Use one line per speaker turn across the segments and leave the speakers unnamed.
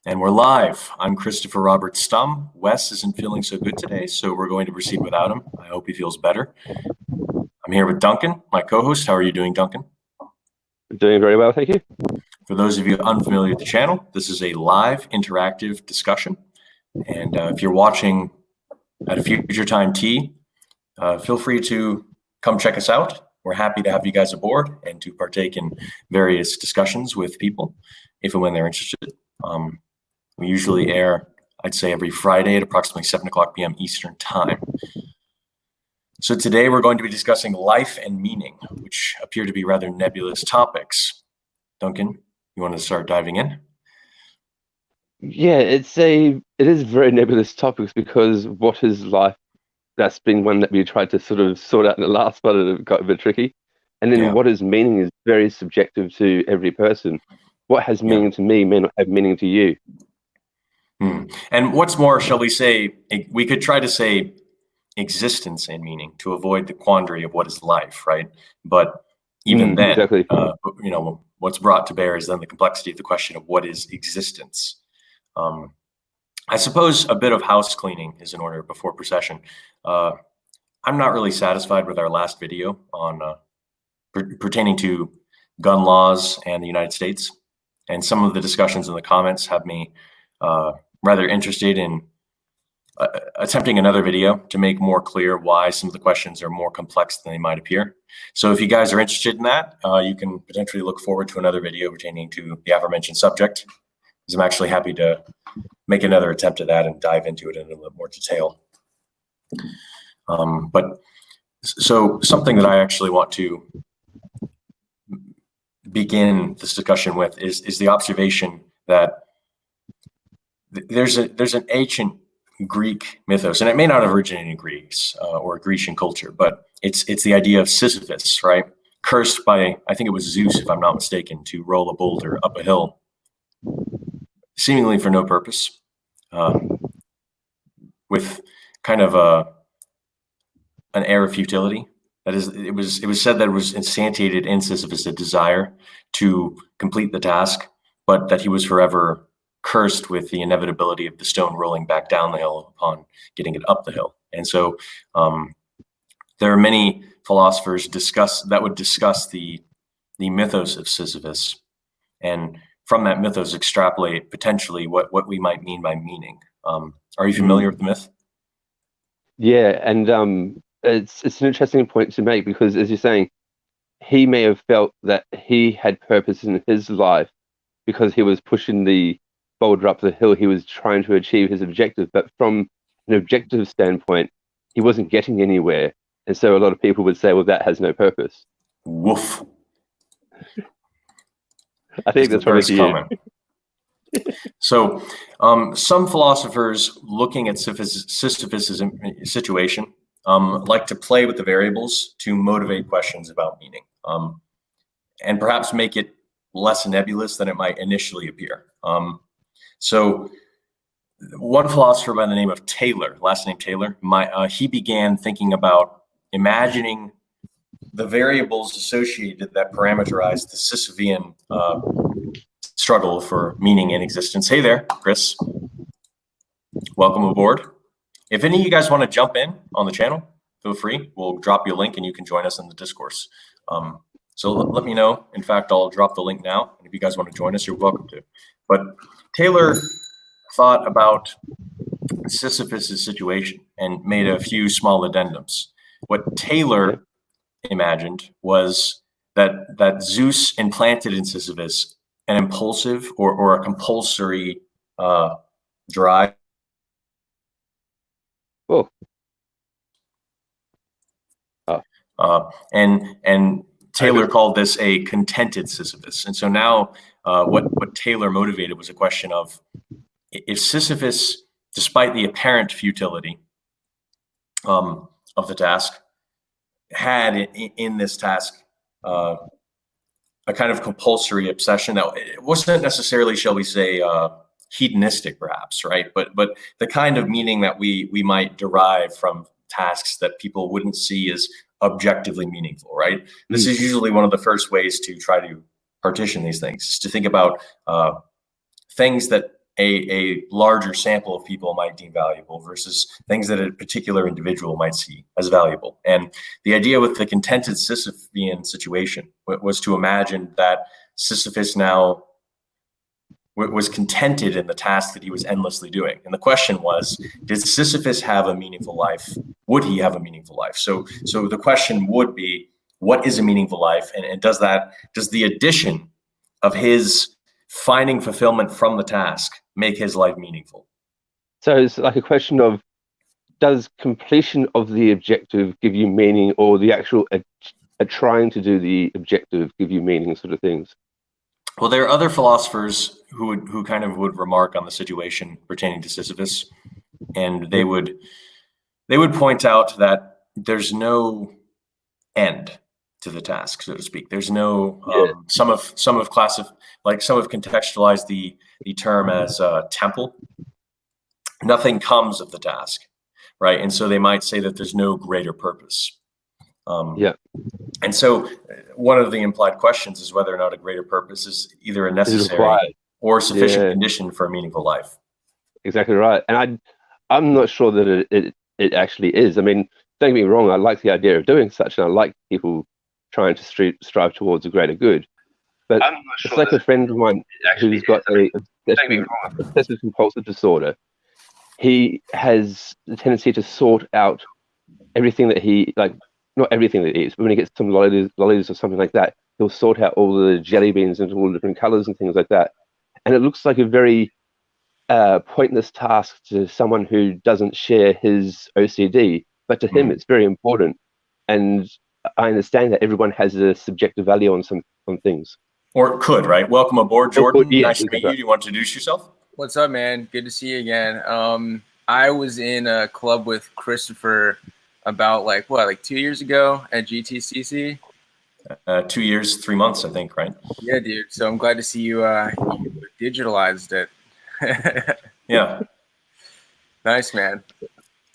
And we're live. I'm Christopher Robert Stum. Wes isn't feeling so good today, so we're going to proceed without him. I hope he feels better. I'm here with Duncan, my co-host. How are you doing, Duncan?
Doing very well, thank you.
For those of you unfamiliar with the channel, this is a live interactive discussion. And if you're watching at a future time feel free to come check us out. We're happy to have you guys aboard and to partake in various discussions with people if and when they're interested. We usually air, I'd say, every Friday at approximately 7:00 p.m. Eastern Time. So today we're going to be discussing life and meaning, which appear to be rather nebulous topics. Duncan, you want to start diving in?
Yeah, it is very nebulous topics because what is life? That's been one that we tried to sort of sort out in the last one, and it got a bit tricky. And then what is meaning is very subjective to every person. What has meaning to me may not have meaning to you.
And what's more, shall we say, we could try to say existence and meaning to avoid the quandary of what is life, right? But even then,
exactly.
What's brought to bear is then the complexity of the question of what is existence. I suppose a bit of house cleaning is in order before procession. I'm not really satisfied with our last video on pertaining to gun laws and the United States. And some of the discussions in the comments have me rather interested in attempting another video to make more clear why some of the questions are more complex than they might appear. So if you guys are interested in that, you can potentially look forward to another video pertaining to the aforementioned subject, because I'm actually happy to make another attempt at that and dive into it in a little more detail. So something that I actually want to begin this discussion with is the observation that there's an ancient Greek mythos, and it may not have originated in Greece or Grecian culture, but it's the idea of Sisyphus, right? Cursed by, I think it was Zeus, if I'm not mistaken, to roll a boulder up a hill, seemingly for no purpose, with kind of an air of futility. That is, it was said that it was instantiated in Sisyphus a desire to complete the task, but that he was forever cursed with the inevitability of the stone rolling back down the hill upon getting it up the hill. And so there are many philosophers that would discuss the mythos of Sisyphus, and from that mythos extrapolate potentially what we might mean by meaning. Are you familiar with the myth?
Yeah, and it's an interesting point to make because, as you're saying, he may have felt that he had purpose in his life because he was pushing the boulder up the hill. He was trying to achieve his objective, but from an objective standpoint, he wasn't getting anywhere. And so a lot of people would say, well, that has no purpose.
Woof.
I think that's probably common.
So some philosophers looking at Sisyphus's situation like to play with the variables to motivate questions about meaning, and perhaps make it less nebulous than it might initially appear. So one philosopher by the name of Taylor, last name Taylor, he began thinking about imagining the variables associated that parameterize the Sisyphean struggle for meaning in existence. Hey there, Chris. Welcome aboard. If any of you guys want to jump in on the channel, feel free. We'll drop you a link and you can join us in the discourse. So let me know. In fact, I'll drop the link now. And if you guys want to join us, you're welcome to. But Taylor thought about Sisyphus's situation and made a few small addendums. What Taylor imagined was that Zeus implanted in Sisyphus an impulsive or a compulsory drive. And Taylor called this a contented Sisyphus. And so now what Taylor motivated was a question of, if Sisyphus, despite the apparent futility of the task, had in this task a kind of compulsory obsession. Now, it wasn't necessarily, shall we say, hedonistic, perhaps, right? But the kind of meaning that we might derive from tasks that people wouldn't see as objectively meaningful, right? This is usually one of the first ways to try to partition these things, is to think about things that a larger sample of people might deem valuable versus things that a particular individual might see as valuable. And the idea with the contented Sisyphean situation was to imagine that Sisyphus now was contented in the task that he was endlessly doing. And the question was, did Sisyphus have a meaningful life? Would he have a meaningful life? So the question would be, what is a meaningful life? And does the addition of his finding fulfillment from the task make his life meaningful?
So it's like a question of, does completion of the objective give you meaning, or the actual trying to do the objective give you meaning, sort of things?
Well, there are other philosophers who kind of would remark on the situation pertaining to Sisyphus, and they would point out that there's no end to the task, so to speak. There's no some have contextualized the term as temple. Nothing comes of the task, right? And so they might say that there's no greater purpose. And so one of the implied questions is whether or not a greater purpose is either a necessary or sufficient condition for a meaningful life.
Exactly right. And I'm not sure that it actually is. I mean, don't get me wrong, I like the idea of doing such, and I like people trying to strive towards a greater good. But it's like a friend of mine who's got a obsessive compulsive disorder. He has the tendency to sort out everything that he, like, not everything that he eats, but when he gets some lollies or something like that, he'll sort out all the jelly beans into all the different colors and things like that. And it looks like a very pointless task to someone who doesn't share his OCD, but to him it's very important. And I understand that everyone has a subjective value on things.
Or it could, right? Welcome aboard, Jordan. Nice to meet you. Do you want to introduce yourself?
What's up, man? Good to see you again. I was in a club with Christopher about like 2 years ago at GTCC.
2 years, 3 months, I think, right?
Yeah, dude. So I'm glad to see you digitalized it.
Yeah.
Nice, man.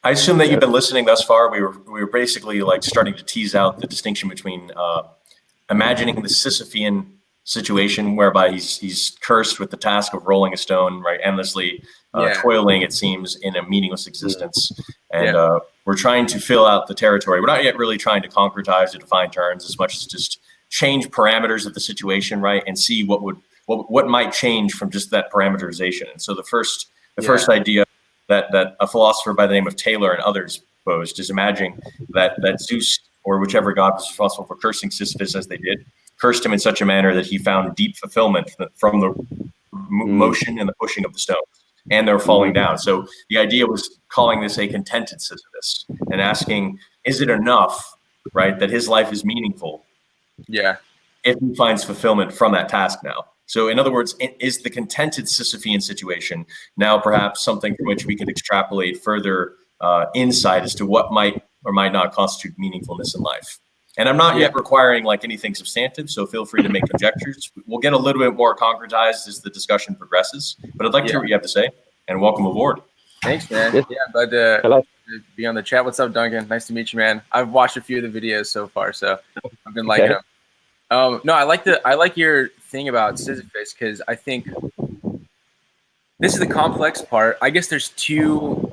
I assume that you've been listening thus far. We were basically like starting to tease out the distinction between imagining the Sisyphean situation whereby he's cursed with the task of rolling a stone, right, endlessly toiling, it seems, in a meaningless existence. And we're trying to fill out the territory. We're not yet really trying to concretize or define terms as much as just change parameters of the situation, right, and see what might change from just that parameterization. And so the first idea that a philosopher by the name of Taylor and others posed is imagining that Zeus, or whichever god was responsible for cursing Sisyphus as they did, cursed him in such a manner that he found deep fulfillment from the motion and the pushing of the stones, and they're falling down. So the idea was calling this a contented Sisyphus and asking, is it enough, right, that his life is meaningful?
Yeah.
If he finds fulfillment from that task now. So in other words, is the contented Sisyphean situation now perhaps something from which we can extrapolate further insight as to what might or might not constitute meaningfulness in life? And I'm not yet requiring like anything substantive, so feel free to make conjectures. We'll get a little bit more concretized as the discussion progresses, but I'd like to hear what you have to say, and welcome aboard.
Thanks, man. Yeah, but to be on the chat. What's up, Duncan? Nice to meet you, man. I've watched a few of the videos so far, so I've been liking them. No, I like your thing about Sisyphus, because I think this is the complex part. I guess there's two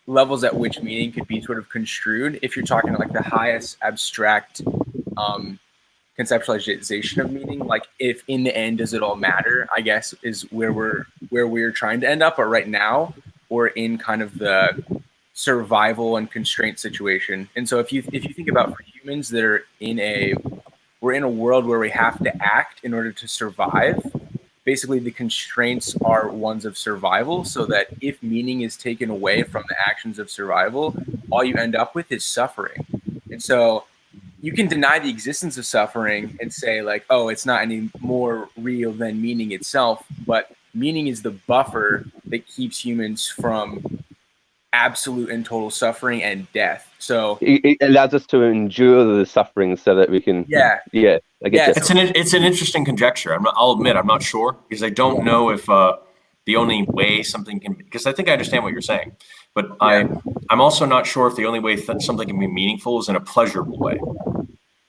levels at which meaning could be sort of construed. If you're talking like the highest abstract conceptualization of meaning, like if in the end does it all matter, I guess is where we're trying to end up. But right now we're in kind of the survival and constraint situation. And so if you think about for humans that are we're in a world where we have to act in order to survive. Basically, the constraints are ones of survival, so that if meaning is taken away from the actions of survival, all you end up with is suffering. And so you can deny the existence of suffering and say like, oh, it's not any more real than meaning itself, but meaning is the buffer that keeps humans from absolute and total suffering and death. So
it allows us to endure the suffering so that we can I guess
it's an interesting conjecture. I'll admit I'm not sure, because I don't know if the only way something can, because I think I understand what you're saying, but I'm also not sure if the only way something can be meaningful is in a pleasurable way.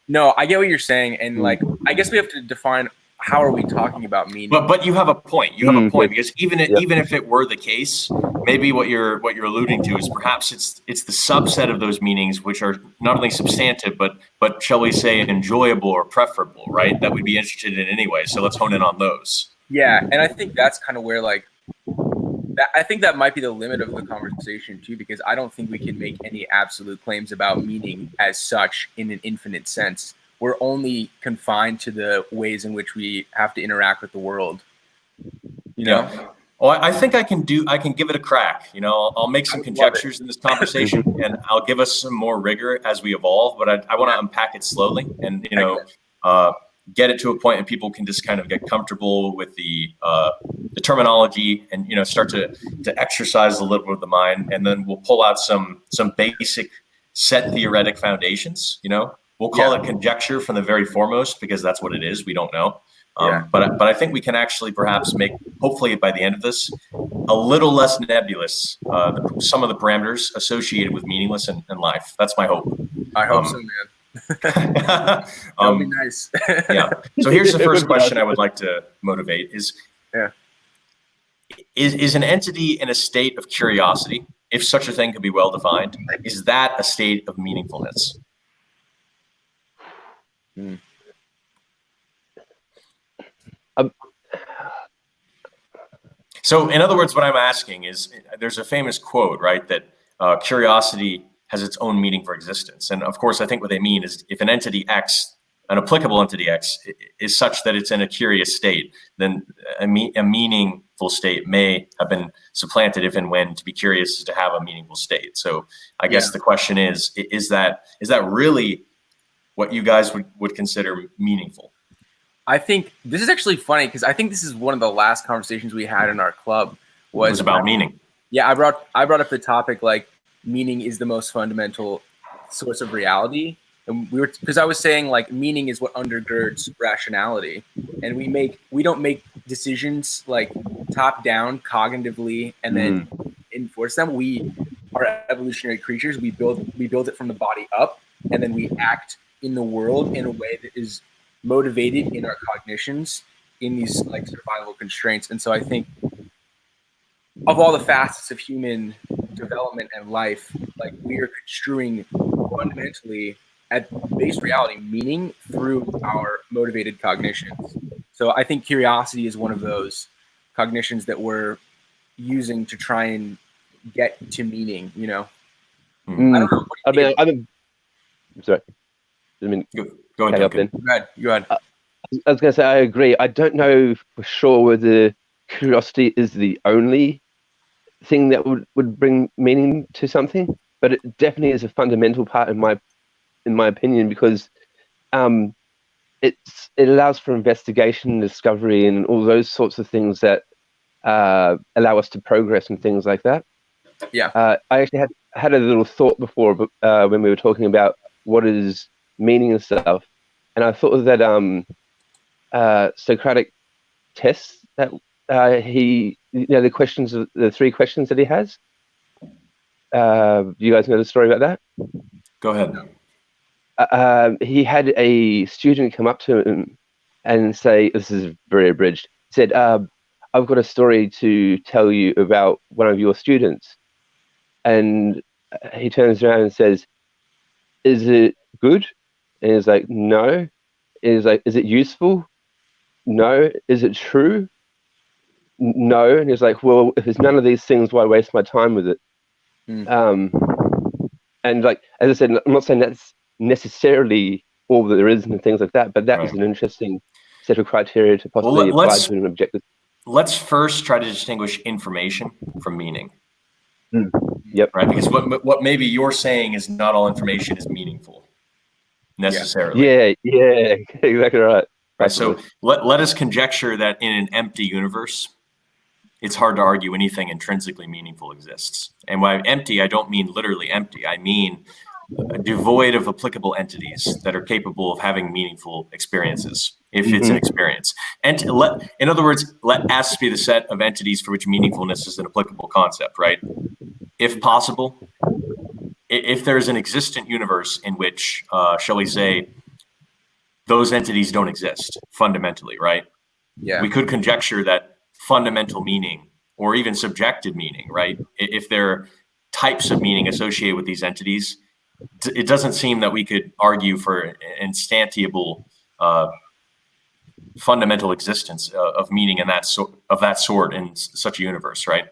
No, I get what you're saying, and like I guess we have to define how are we talking about meaning?
But you have a point. You have a point, because even if it were the case, maybe what you're alluding to is perhaps it's the subset of those meanings which are not only substantive but shall we say enjoyable or preferable, right? That we'd be interested in anyway. So let's hone in on those.
Yeah, and I think that's kind of where I think that might be the limit of the conversation too, because I don't think we can make any absolute claims about meaning as such in an infinite sense. We're only confined to the ways in which we have to interact with the world. You know?
Yeah. Well, I think I can give it a crack. I'll make some conjectures in this conversation, and I'll give us some more rigor as we evolve. But I want to unpack it slowly, and get it to a point that people can just kind of get comfortable with the terminology, and start to exercise a little bit of the mind, and then we'll pull out some basic set theoretic foundations. We'll call it conjecture from the very foremost, because that's what it is. We don't know. But I think we can actually perhaps make, hopefully by the end of this, a little less nebulous some of the parameters associated with meaningless in life. That's my hope.
I hope so, man. That would be nice.
Yeah. So here's the first question I would like to motivate is an entity in a state of curiosity, if such a thing could be well defined, is that a state of meaningfulness? So in other words, what I'm asking is, there's a famous quote, right, that curiosity has its own meaning for existence. And of course, I think what they mean is, if an entity X, an applicable entity X, is such that it's in a curious state, then a meaningful state may have been supplanted if and when to be curious is to have a meaningful state. So I guess the question is that really what you guys would consider meaningful?
I think this is actually funny, because I think this is one of the last conversations we had in our club was
about meaning.
Yeah, I brought up the topic, like, meaning is the most fundamental source of reality, and because I was saying, like, meaning is what undergirds rationality, and we don't make decisions like top down cognitively and then enforce them. We are evolutionary creatures. We build it from the body up, and then we act in the world in a way that is motivated in our cognitions in these, like, survival constraints. And so I think of all the facets of human development and life, like, we are construing fundamentally at base reality meaning through our motivated cognitions. So I think curiosity is one of those cognitions that we're using to try and get to meaning, I don't know.
I'm sorry.
Go ahead.
Go ahead.
I was going to say, I agree. I don't know for sure whether curiosity is the only thing that would bring meaning to something, but it definitely is a fundamental part in my opinion, because it allows for investigation, discovery, and all those sorts of things that allow us to progress and things like that.
Yeah.
I actually had a little thought before, when we were talking about what is meaning and stuff, and I thought that Socratic tests that the questions, the three questions that he has. Do you guys know the story about that?
Go ahead.
He had a student come up to him and say, this is very abridged, said, I've got a story to tell you about one of your students. And he turns around and says, is it good? And he's like, no. And he's like, is it useful? No. Is it true? No. And he's like, well, if there's none of these things, why waste my time with it? And like, as I said, I'm not saying that's necessarily all that there is and things like that, but that was an interesting set of criteria to possibly apply to an objective.
Let's first try to distinguish information from meaning.
Yep.
Right, because what maybe you're saying is not all information is meaningful necessarily.
Yeah, exactly right.
Right. So let us conjecture that in an empty universe, it's hard to argue anything intrinsically meaningful exists. And by empty, I don't mean literally empty. I mean devoid of applicable entities that are capable of having meaningful experiences, if it's an experience. And in other words, let S be the set of entities for which meaningfulness is an applicable concept, right? If possible, if there's an existent universe in which, shall we say, those entities don't exist fundamentally, right?
Yeah.
We could conjecture that fundamental meaning or even subjective meaning, right? If there are types of meaning associated with these entities, it doesn't seem that we could argue for instantiable fundamental existence of meaning in that sort in such a universe, right?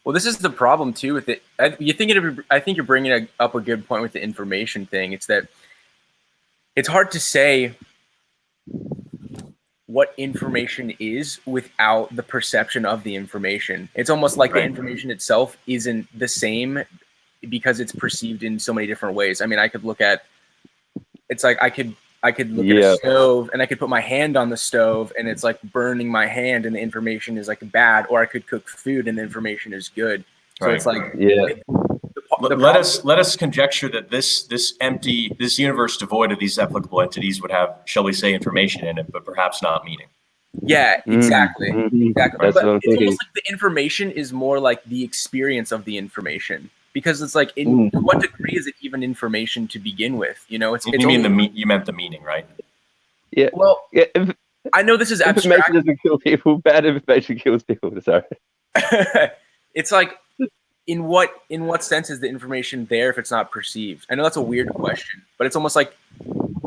Well, this is the problem too with it. I think you're bringing up a good point with the information thing. It's that it's hard to say what information is without the perception of the information. It's almost like the information itself isn't the same because it's perceived in so many different ways. I mean, I could look at, it's like I could look at a stove and I could put my hand on the stove and it's like burning my hand and the information is like bad, or I could cook food and the information is good. So it's like,
let us conjecture that this universe devoid of these applicable entities would have, shall we say, information in it, but perhaps not meaning.
Yeah, exactly. Exactly.
That's
but
what I'm
it's
thinking.
almost like the information is more like the experience of the information, because it's like, in to what degree is it even information to begin with? You know,
you meant the meaning, right?
Yeah.
Well,
yeah,
I know this is abstract.
information doesn't kill people. Bad information kills people. Sorry.
It's like, in what sense is the information there if it's not perceived? I know that's a weird question, but it's almost like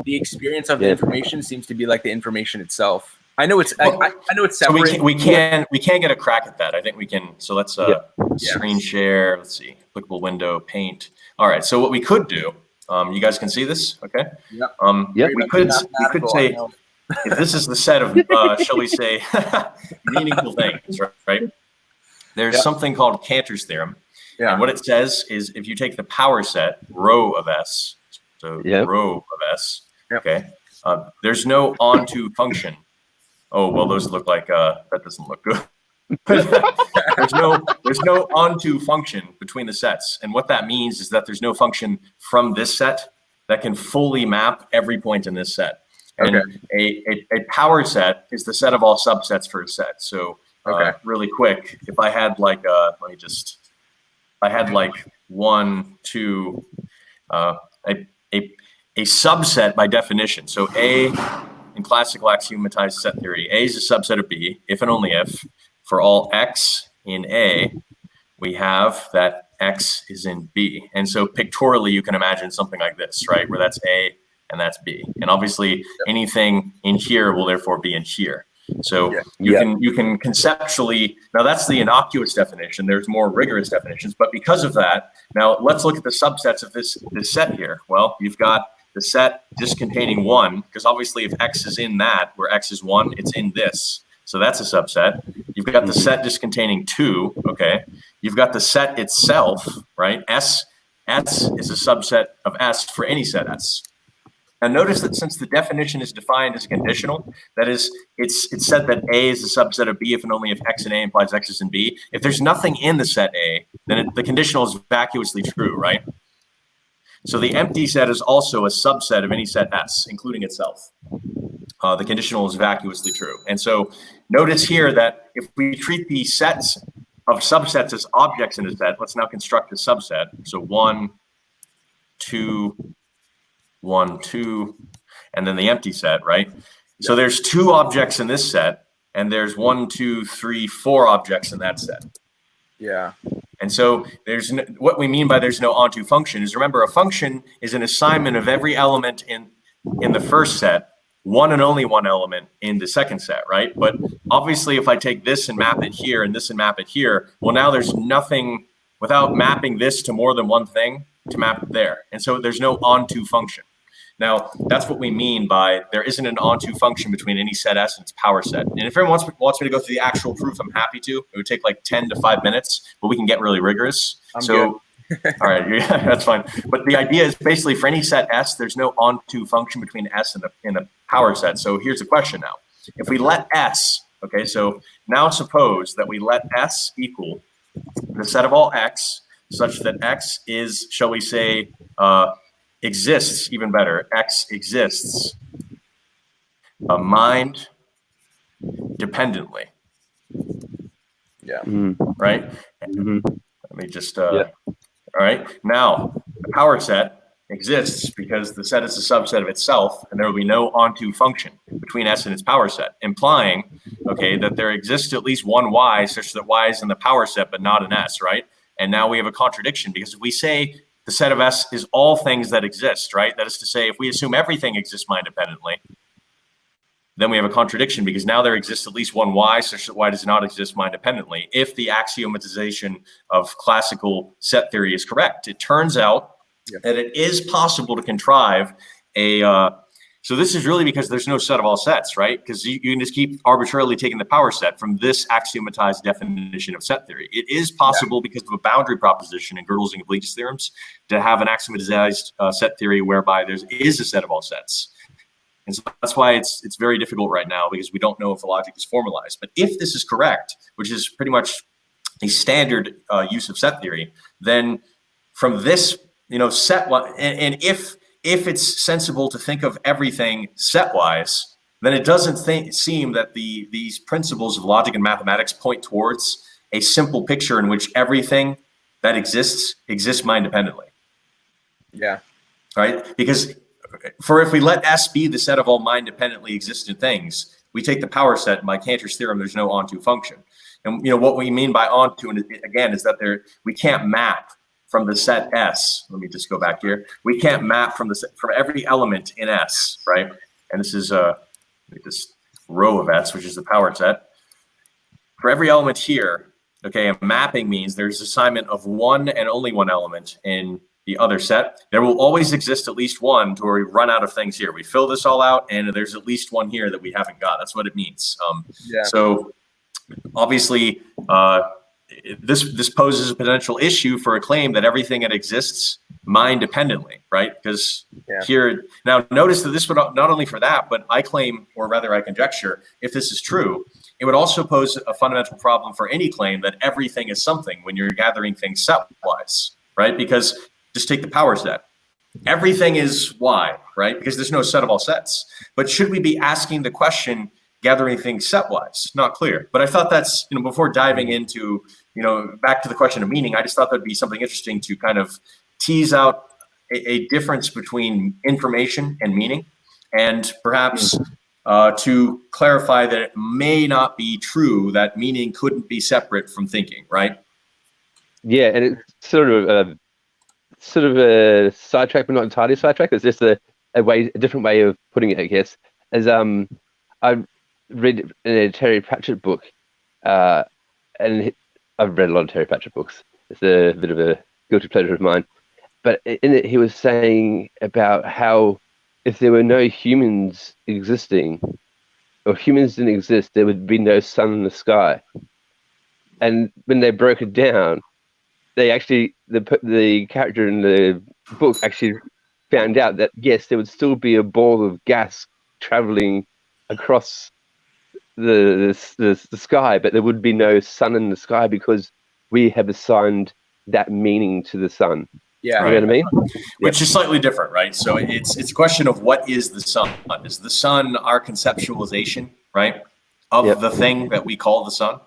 the experience of the information seems to be like the information itself. I know it's I know it's separate.
So we can get a crack at that. I think we can. So let's screen share. Let's see, clickable window, paint. All right. So what we could do, you guys can see this, okay?
Yeah.
We could say if this is the set of shall we say meaningful things, right? There's something called Cantor's theorem.
Yeah.
And what it says is if you take the power set rho of S, so rho of S, okay, there's no onto function. Oh, well, those look like, that doesn't look good. there's no onto function between the sets. And what that means is that there's no function from this set that can fully map every point in this set. And a power set is the set of all subsets for a set. So really quick, if I had like, one, two, a subset by definition. So A, in classical axiomatized set theory, A is a subset of B, if and only if, for all X in A, we have that X is in B. And so pictorially, you can imagine something like this, right? Where that's A and that's B. And obviously anything in here will therefore be in here. So you can conceptually, now that's the innocuous definition. There's more rigorous definitions, but because of that, now let's look at the subsets of this set here. Well, you've got the set just containing one, because obviously if X is in that, where X is one, it's in this. So that's a subset. You've got the set just containing two, okay? You've got the set itself, right? S is a subset of S for any set S. Now notice that since the definition is defined as conditional, that is, it's said that A is a subset of B if and only if X in A implies X is in B. If there's nothing in the set A, then the conditional is vacuously true, right? So the empty set is also a subset of any set S, including itself. The conditional is vacuously true. And so notice here that if we treat the sets of subsets as objects in a set, let's now construct a subset. So 1, 2, 1, 2, and then the empty set, right? So there's 2 objects in this set, and there's 1, 2, 3, 4 objects in that set.
Yeah.
And so what we mean by there's no onto function is, remember, a function is an assignment of every element in the first set, one and only one element in the second set, right? But obviously if I take this and map it here and this and map it here, well, now there's nothing without mapping this to more than one thing to map it there. And so there's no onto function. Now, that's what we mean by there isn't an onto function between any set S and its power set. And if everyone wants me to go through the actual proof, I'm happy to. It would take like 10 to 5 minutes, but we can get really rigorous. All right, that's fine. But the idea is basically for any set S, there's no onto function between S and the power set. So here's the question now. If we let S, okay, so now suppose that we let S equal the set of all X such that X is, shall we say, exists, even better, X exists mind dependently.
Yeah.
Right? Let me just, all right. Now, the power set exists because the set is a subset of itself, and there will be no onto function between S and its power set, implying, okay, that there exists at least one Y such that Y is in the power set but not in S, right? And now we have a contradiction, because if we say the set of S is all things that exist, right? That is to say, if we assume everything exists mind-dependently, then we have a contradiction, because now there exists at least one Y such that Y does not exist mind-dependently, if the axiomatization of classical set theory is correct. It turns out that it is possible to contrive a, so this is really because there's no set of all sets, right? Because you can just keep arbitrarily taking the power set from this axiomatized definition of set theory. It is possible because of a boundary proposition in Gödel's and Leach's theorems to have an axiomatized set theory whereby there is a set of all sets. And so that's why it's very difficult right now, because we don't know if the logic is formalized. But if this is correct, which is pretty much a standard use of set theory, then from this, set and if it's sensible to think of everything set-wise, then it doesn't seem that these principles of logic and mathematics point towards a simple picture in which everything that exists mind-dependently.
Yeah. Right?
Because if we let S be the set of all mind-dependently existent things, we take the power set, and by Cantor's theorem, there's no onto function. And what we mean by onto, again, is that we can't map from the set S. Let me just go back here. We can't map from every element in S, right? And this is this row of S, which is the power set. For every element here, okay, a mapping means there's assignment of one and only one element in the other set. There will always exist at least one to where we run out of things here. We fill this all out, and there's at least one here that we haven't got. That's what it means. So obviously, this poses a potential issue for a claim that everything that exists mind-dependently, right? Because here, now notice that this would not only for that, but I claim, or rather I conjecture, if this is true, it would also pose a fundamental problem for any claim that everything is something when you're gathering things set-wise, right? Because just take the power set. Everything is Y, right? Because there's no set of all sets. But should we be asking the question, gathering things set-wise? Not clear. But I thought that's, before diving into, back to the question of meaning, I just thought that'd be something interesting to kind of tease out a difference between information and meaning, and perhaps to clarify that it may not be true that meaning couldn't be separate from thinking, right?
Yeah, and it's sort of a sidetrack, but not entirely sidetrack. It's just a different way of putting it, I guess. As I read in a Terry Pratchett book, and I've read a lot of Terry Pratchett books. It's a bit of a guilty pleasure of mine. But in it, he was saying about how if there were no humans existing, or humans didn't exist, there would be no sun in the sky. And when they broke it down, they actually, the character in the book actually found out that, yes, there would still be a ball of gas traveling across the sky, but there would be no sun in the sky because we have assigned that meaning to the sun.
Yeah,
you know what I mean?
Which is slightly different, right? So it's a question of what is the sun? Is the sun our conceptualization, right, of the thing that we call the sun?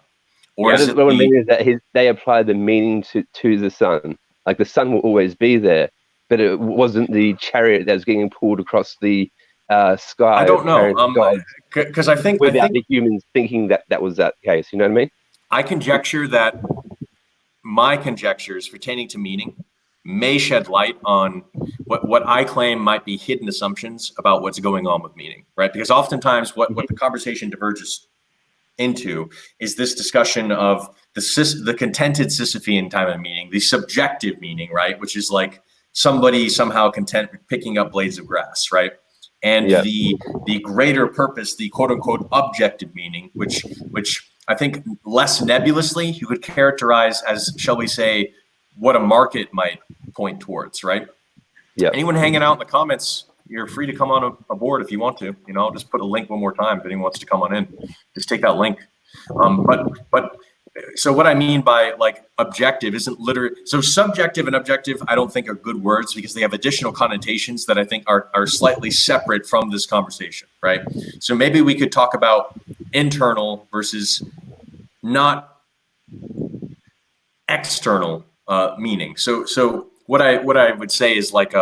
Or is it
what I mean is that they apply the meaning to the sun. Like the sun will always be there, but it wasn't the chariot that was getting pulled across the sky.
I don't know, because I think
without the humans thinking that was that case. You know what I mean?
I conjecture that my conjectures pertaining to meaning may shed light on what I claim might be hidden assumptions about what's going on with meaning, right? Because oftentimes what the conversation diverges into is this discussion of the contented Sisyphean time of meaning, the subjective meaning, right? Which is like somebody somehow content picking up blades of grass, right? And the greater purpose, the quote unquote objective meaning, which I think less nebulously you could characterize as, shall we say, what a market might point towards, right?
Yeah.
Anyone hanging out in the comments, you're free to come on aboard if you want to. I'll just put a link one more time if anyone wants to come on in. Just take that link. But so what I mean by like objective isn't literally, so subjective and objective I don't think are good words because they have additional connotations that I think are slightly separate from this conversation, right? So maybe we could talk about internal versus not external meaning. So what I would say is like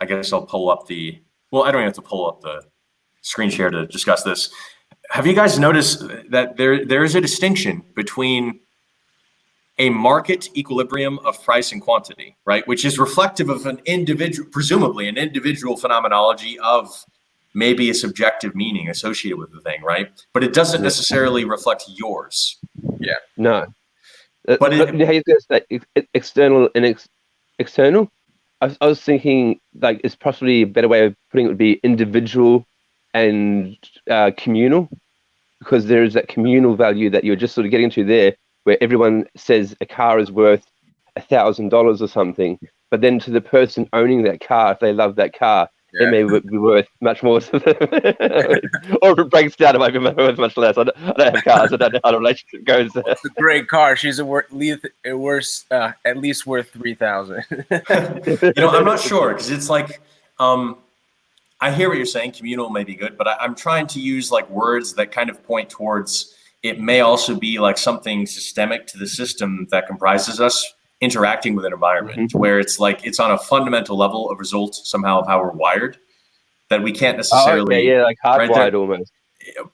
I guess I'll pull up well, I don't even have to pull up the screen share to discuss this. Have you guys noticed that there is a distinction between a market equilibrium of price and quantity, right? Which is reflective of presumably an individual phenomenology of maybe a subjective meaning associated with the thing, right? But it doesn't necessarily reflect yours.
Yeah.
No.
But
how you gonna say external and external? I was thinking like it's possibly a better way of putting it would be individual and communal, because there is that communal value that you're just sort of getting to there, where everyone says a car is worth $1,000 or something, but then to the person owning that car, if they love that car, it may be worth much more to them. Or if it breaks down, it might be worth much less. I don't have cars. I don't know how the relationship goes there.
It's a great car. She's at least worth 3,000.
I'm not sure, because it's like, I hear what you're saying. Communal may be good, but I'm trying to use like words that kind of point towards it may also be like something systemic to the system that comprises us interacting with an environment, where it's like it's on a fundamental level a result somehow of how we're wired that we can't necessarily
like hardwired almost.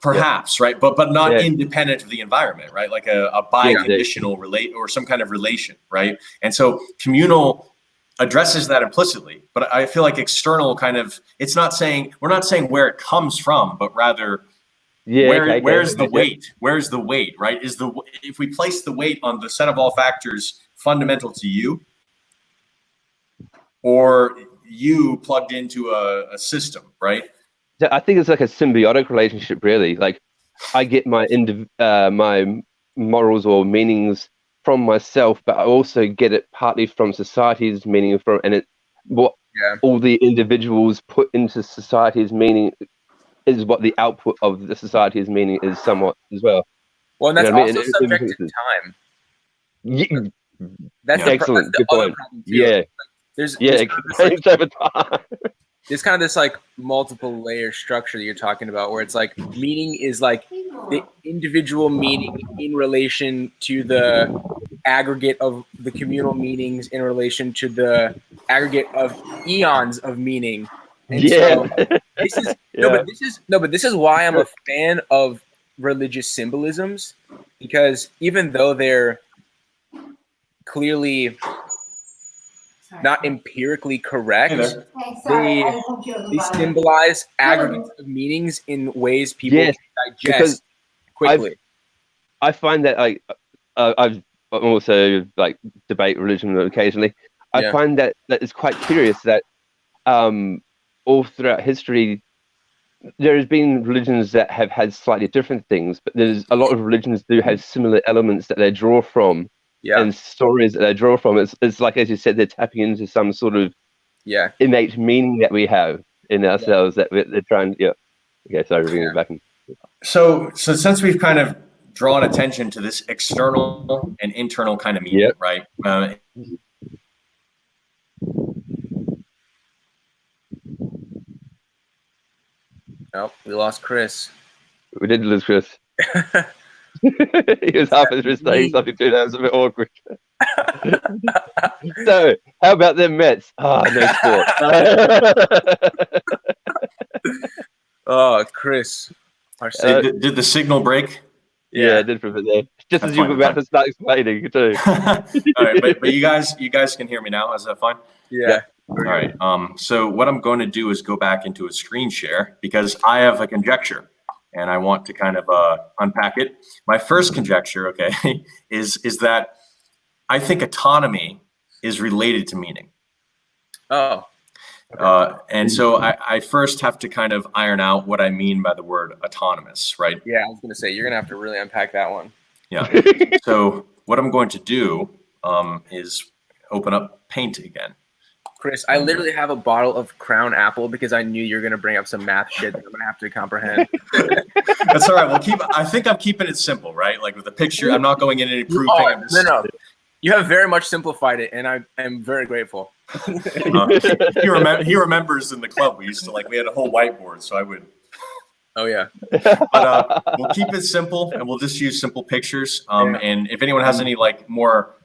Perhaps, right? But not independent of the environment, right? Like a biconditional relate or some kind of relation, right? And so communal addresses that implicitly, but I feel like external kind of, we're not saying where it comes from, but rather where's the weight? Where's the weight, right? If we place the weight on the set of all factors fundamental to you, or you plugged into a system, right?
I think it's like a symbiotic relationship, really. Like I get my my morals or meanings from myself, but I also get it partly from society's meaning, all the individuals put into society's meaning is what the output of the society's meaning is somewhat as well.
Well, and that's also subject to time. That's
excellent.
the other problem too.
Yeah.
Like, there's kind of this like multiple layer structure that you're talking about, where it's like meaning is like the individual meaning in relation to the aggregate of the communal meanings in relation to the aggregate of eons of meaning. And so this is but this is why I'm a fan of religious symbolisms, because even though they're clearly not empirically correct, they symbolize aggregates of meanings in ways people can digest quickly.
I find that I've also like debate religion occasionally. I find that it's quite curious that all throughout history there has been religions that have had slightly different things, but there's a lot of religions do have similar elements that they draw from. And stories that they draw from. It's like, as you said, they're tapping into some sort of innate meaning that we have in ourselves that they're trying. Okay, sorry, bringing it back.
So since we've kind of drawn attention to this external and internal kind of meaning, right?
Oh, we lost Chris.
We did lose Chris. He was half as saying something to that was a bit awkward. So, how about them Mets? Oh, no sport.
Oh, Chris.
Did the signal break?
Yeah, it did for a bit there. Just as you were about to start explaining, too.
All right, but you guys can hear me now. Is that fine?
Yeah.
All right. So what I'm going to do is go back into a screen share because I have a conjecture. And I want to kind of unpack it. My first conjecture, is that I think autonomy is related to meaning.
Oh. Okay.
And so I first have to kind of iron out what I mean by the word autonomous, right?
Yeah, I was going to say, you're going to have to really unpack that one.
Yeah. So what I'm going to do is open up Paint again.
Chris, I literally have a bottle of Crown Apple because I knew you're going to bring up some math shit that I'm going to have to comprehend.
That's all right. I think I'm keeping it simple, right? Like with the picture, I'm not going in any proof.
No. You have very much simplified it, and I am very grateful.
He remembers in the club we used to we had a whole whiteboard, so I would.
Oh yeah.
But we'll keep it simple, and we'll just use simple pictures. And if anyone has any more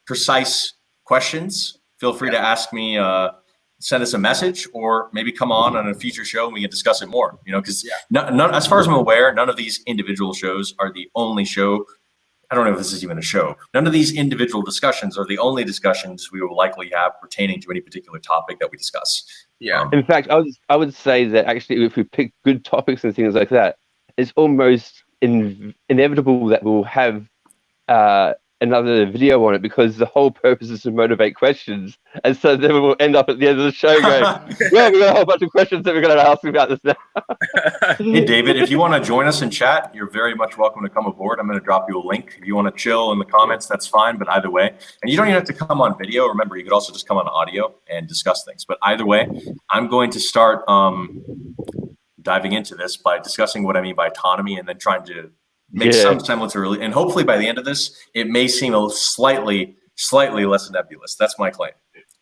precise questions, feel free to ask me send us a message, or maybe come on a future show and we can discuss it more. Because as far as I'm aware, none of these individual shows are the only show. I don't know if this is even a show. None of these individual discussions are the only discussions we will likely have pertaining to any particular topic that we discuss.
Yeah.
In fact, I would say that actually, if we pick good topics and things like that, it's almost inevitable that we'll have another video on it, because the whole purpose is to motivate questions, and so then we'll end up at the end of the show going, well, we've got a whole bunch of questions that we're going to ask about this now.
Hey, David, if you want to join us in chat, you're very much welcome to come aboard. I'm going to drop you a link. If you want to chill in the comments, that's fine, but either way, and you don't even have to come on video. Remember, you could also just come on audio and discuss things, but either way, I'm going to start diving into this by discussing what I mean by autonomy, and then trying to make some semblance of and hopefully by the end of this, it may seem a slightly less nebulous. That's my claim.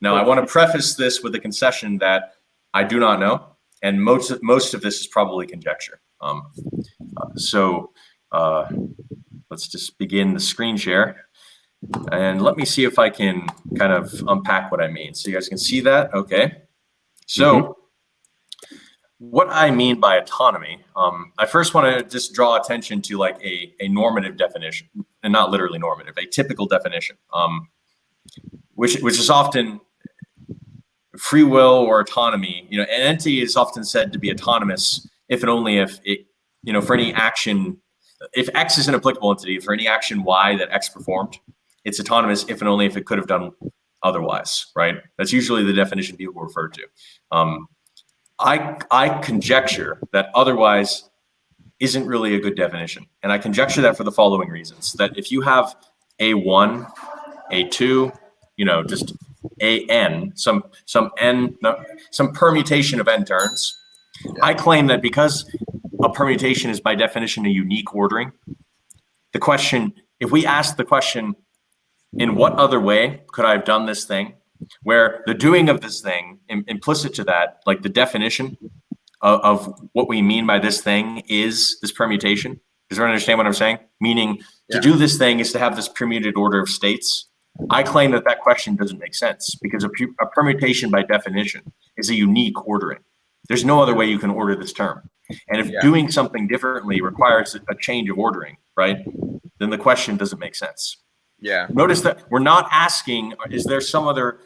Now, I want to preface this with the concession that I do not know, and most of this is probably conjecture. So let's just begin the screen share, and let me see if I can kind of unpack what I mean. So you guys can see that, okay? So. What I mean by autonomy, I first want to just draw attention to like a normative definition, and not literally normative, a typical definition, which is often free will or autonomy. An entity is often said to be autonomous if and only if it, for any action, if X is an applicable entity, for any action Y that X performed, it's autonomous if and only if it could have done otherwise, right? That's usually the definition people refer to. I conjecture that otherwise isn't really a good definition. And I conjecture that for the following reasons: that if you have A1, A2, just AN, some permutation of n terms, I claim that because a permutation is by definition a unique ordering, the question, if we ask the question, in what other way could I have done this thing? Where the doing of this thing, implicit to that, like the definition of what we mean by this thing is this permutation. Does everyone understand what I'm saying? Meaning to do this thing is to have this permuted order of states. I claim that question doesn't make sense, because a permutation by definition is a unique ordering. There's no other way you can order this term. And if doing something differently requires a change of ordering, right, then the question doesn't make sense.
Yeah.
Notice that we're not asking, is there some other,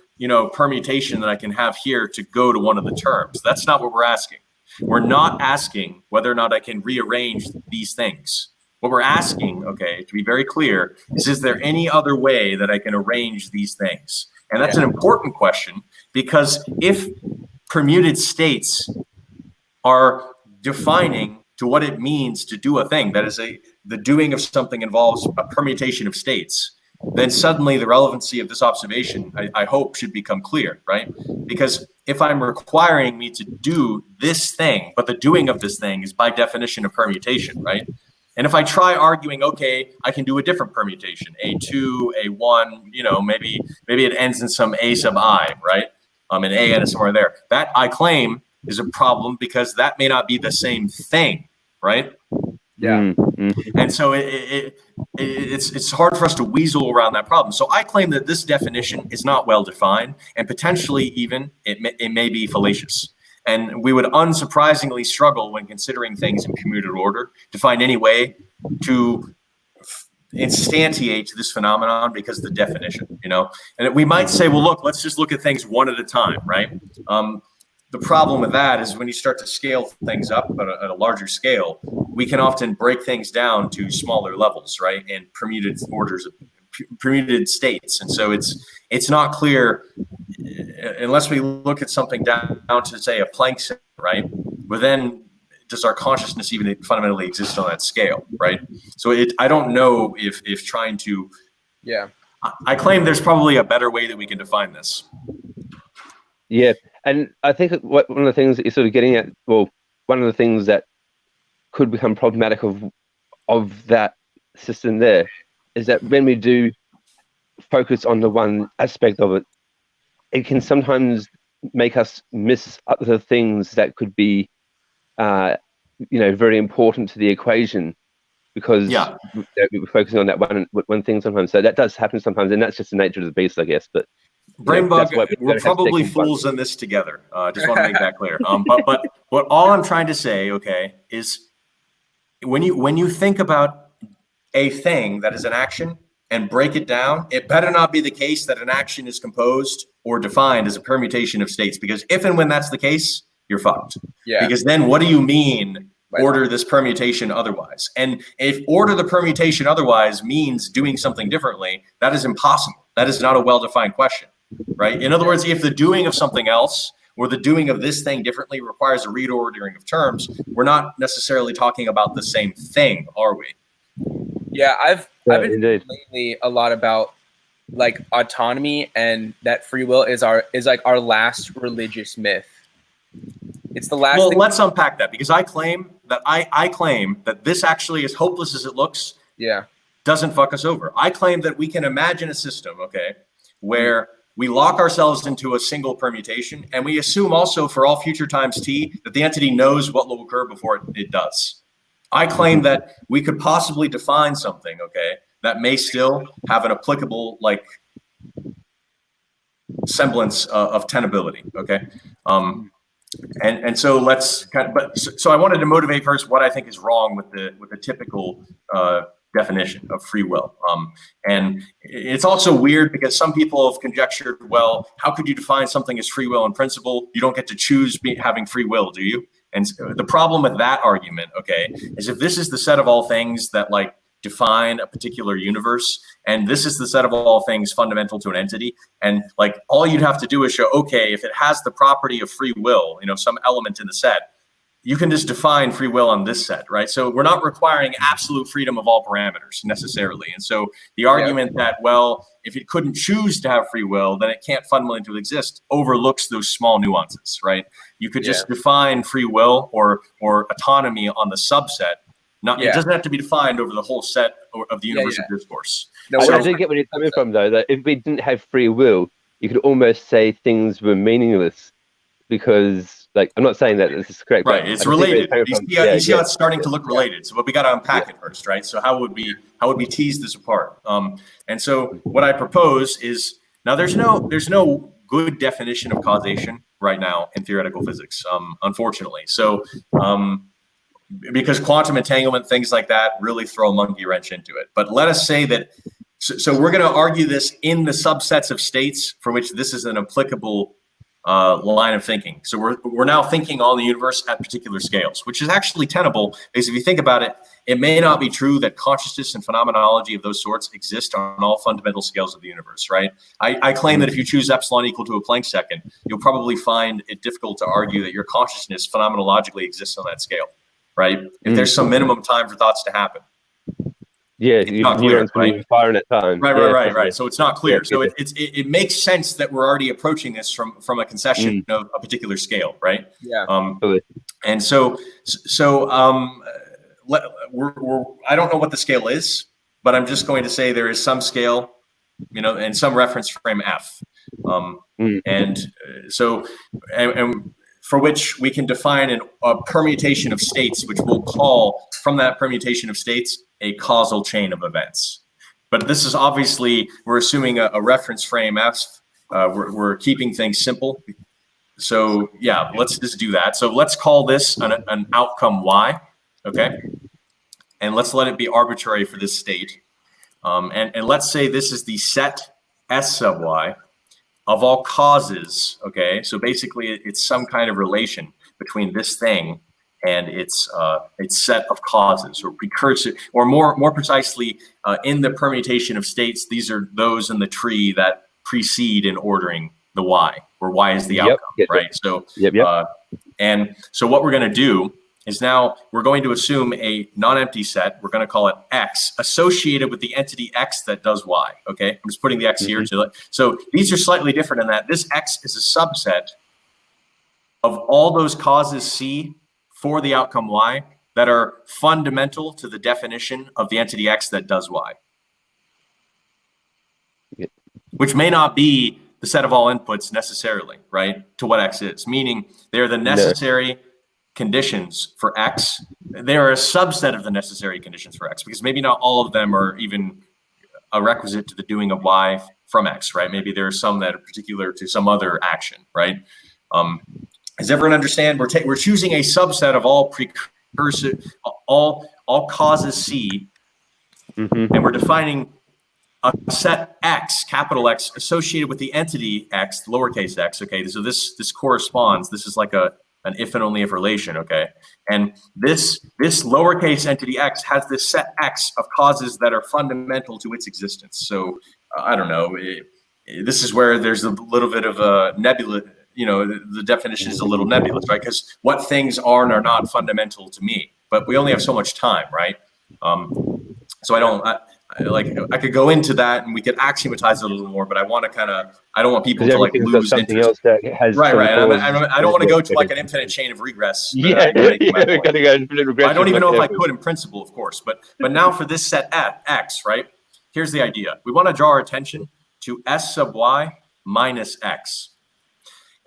permutation that I can have here to go to one of the terms? That's not what we're asking. We're not asking whether or not I can rearrange these things. What we're asking, okay, to be very clear, is there any other way that I can arrange these things? And that's an important question, because if permuted states are defining to what it means to do a thing, that is the doing of something involves a permutation of states, then suddenly the relevancy of this observation, I hope, should become clear, right? Because if I'm requiring me to do this thing, but the doing of this thing is by definition a permutation, right? And if I try arguing, okay, I can do a different permutation, A2, A1, maybe it ends in some A sub I, right? An AN is somewhere there. That, I claim, is a problem, because that may not be the same thing, right?
Yeah.
And so it's hard for us to weasel around that problem. So I claim that this definition is not well defined, and potentially even it may be fallacious. And we would unsurprisingly struggle when considering things in commuted order to find any way to instantiate this phenomenon, because of the definition, And we might say, well, look, let's just look at things one at a time, right? The problem with that is when you start to scale things up at a larger scale, we can often break things down to smaller levels, right? And permuted orders of permuted states. And so it's not clear unless we look at something down to, say, a Planck set, right? But then does our consciousness even fundamentally exist on that scale, right? So I don't know if trying to, I claim there's probably a better way that we can define this.
Yeah, and I think one of the things that you're sort of getting at, well, one of the things that could become problematic of that system there is that when we do focus on the one aspect of it, it can sometimes make us miss other things that could be, very important to the equation, because we're focusing on that one thing sometimes. So that does happen sometimes, and that's just the nature of the beast, I guess. But
Brain bug,
that's why
we're probably
second one.
fools in this together. Just want to make that clear. But all I'm trying to say, okay, is when you think about a thing that is an action and break it down, it better not be the case that an action is composed or defined as a permutation of states, because if and when that's the case, you're fucked.
Yeah.
Because then what do you mean
Right.
order this permutation otherwise? And if order the permutation otherwise means doing something differently, that is impossible. That is not a well-defined question, right? In other words, if the doing of something else or the doing of this thing differently requires a reordering of terms, we're not necessarily talking about the same thing, are we?
Yeah, I've been
indeed.
thinking lately a lot about like autonomy, and that free will is like our last religious myth. It's the last
Well,
thing.
let's unpack that, because I claim that this actually, as hopeless as it looks,
Yeah.
doesn't fuck us over. I claim that we can imagine a system, okay, where we lock ourselves into a single permutation, and we assume also for all future times t that the entity knows what will occur before it does. I claim that we could possibly define something, okay, that may still have an applicable like semblance of tenability, okay. And so let's so I wanted to motivate first what I think is wrong with the typical definition of free will. And it's also weird because some people have conjectured, well, how could you define something as free will in principle? You don't get to choose having free will, do you? And the problem with that argument, okay, is if this is the set of all things that like define a particular universe, and this is the set of all things fundamental to an entity, and like all you'd have to do is show, okay, if it has the property of free will, you know, some element in the set, you can just define free will on this set, right? So we're not requiring absolute freedom of all parameters necessarily. And so the argument that, well, if it couldn't choose to have free will, then it can't fundamentally exist, overlooks those small nuances, right? You could just define free will or autonomy on the subset. It doesn't have to be defined over the whole set of the universe of discourse.
No, I do get where you're coming from, though, that if we didn't have free will, you could almost say things were meaningless, because, like, I'm not saying that this is correct.
Right, it's related. You see how it's starting to look related. So, but we got to unpack it first, right? So how would we tease this apart? And so what I propose is, now there's no good definition of causation right now in theoretical physics, unfortunately. So, because quantum entanglement, things like that really throw a monkey wrench into it. But let us say that, so we're going to argue this in the subsets of states for which this is an applicable line of thinking. So we're now thinking on the universe at particular scales, which is actually tenable, because if you think about it, it may not be true that consciousness and phenomenology of those sorts exist on all fundamental scales of the universe, right? I claim that if you choose epsilon equal to a Planck second, you'll probably find it difficult to argue that your consciousness phenomenologically exists on that scale, right? If there's some minimum time for thoughts to happen.
Yeah, neurons can be firing at time.
Right. So it's not clear. So it makes sense that we're already approaching this from a concession of a particular scale, right?
Yeah.
And so I don't know what the scale is, but I'm just going to say there is some scale, you know, and some reference frame F, and for which we can define a permutation of states, which we'll call, from that permutation of states, a causal chain of events. But this is obviously, we're assuming a reference frame F. We're keeping things simple. So yeah, let's just do that. So let's call this an outcome Y, okay? And let's let it be arbitrary for this state. And let's say this is the set S sub Y of all causes, okay? So basically it's some kind of relation between this thing and its set of causes, or recursive, or more precisely, in the permutation of states, these are those in the tree that precede in ordering the Y, where Y is the outcome, right? So, and so what we're going to do is now we're going to assume a non-empty set. We're going to call it X, associated with the entity X that does Y, okay? I'm just putting the X here. So these are slightly different in that this X is a subset of all those causes C for the outcome Y that are fundamental to the definition of the entity X that does Y. Which may not be the set of all inputs necessarily, right, to what X is, meaning they're the necessary conditions for X. They're a subset of the necessary conditions for X, because maybe not all of them are even a requisite to the doing of Y from X, right? Maybe there are some that are particular to some other action, right? Does everyone understand? We're choosing a subset of all precursor, all causes C, and we're defining a set X, capital X, associated with the entity X, lowercase x, okay? So this corresponds. This is like an if and only if relation, okay? And this lowercase entity X has this set X of causes that are fundamental to its existence. So I don't know. This is where there's a little bit of a nebula. The definition is a little nebulous, right? Because what things are and are not fundamental to me, but we only have so much time, right? So I could go into that and we could axiomatize it a little more, but I want to I don't want people to like lose
something
interest.
Else that has
right. I don't want to go to like an infinite chain of regress.
We're going to go infinite regression.
I don't even know if I could in principle, of course, but now for this set X, right? Here's the idea. We want to draw our attention to S sub Y minus X.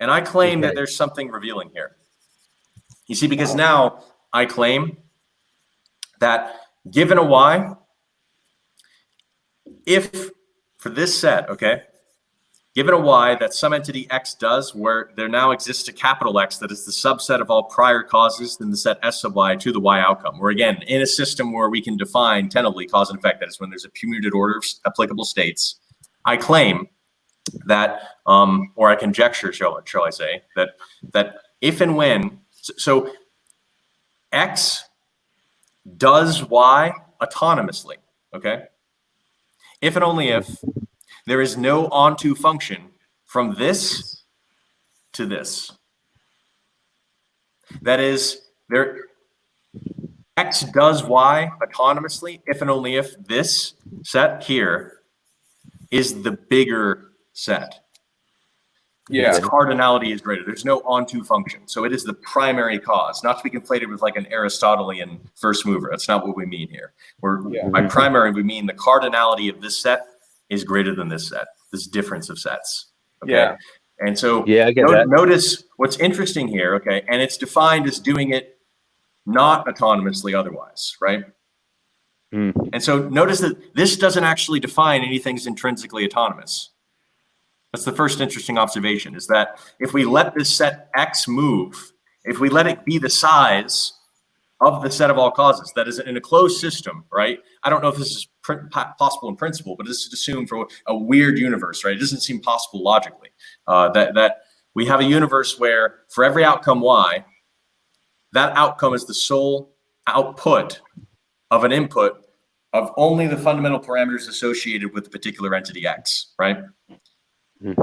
And I claim that there's something revealing here. You see, because now I claim that given a Y, if for this set, okay, given a Y that some entity X does, where there now exists a capital X that is the subset of all prior causes in the set S sub Y to the Y outcome. We're again in a system where we can define tentatively cause and effect, that is when there's a permuted order of applicable states. I claim that, or I conjecture, shall I say, that if and when, so X does Y autonomously, okay? If and only if there is no onto function from this to this. That is, X does Y autonomously if and only if this set here is the bigger set.
Yeah.
Its cardinality is greater. There's no onto function. So it is the primary cause, not to be conflated with like an Aristotelian first mover. That's not what we mean here. By primary, we mean the cardinality of this set is greater than this set, this difference of sets. Okay.
Yeah.
And so
I get that.
Notice what's interesting here, okay? And it's defined as doing it not autonomously otherwise, right? And so notice that this doesn't actually define anything's intrinsically autonomous. That's the first interesting observation, is that if we let this set X move, if we let it be the size of the set of all causes, that is in a closed system, right? I don't know if this is possible in principle, but this is assumed for a weird universe, right? It doesn't seem possible logically, that we have a universe where for every outcome Y, that outcome is the sole output of an input of only the fundamental parameters associated with the particular entity X, right?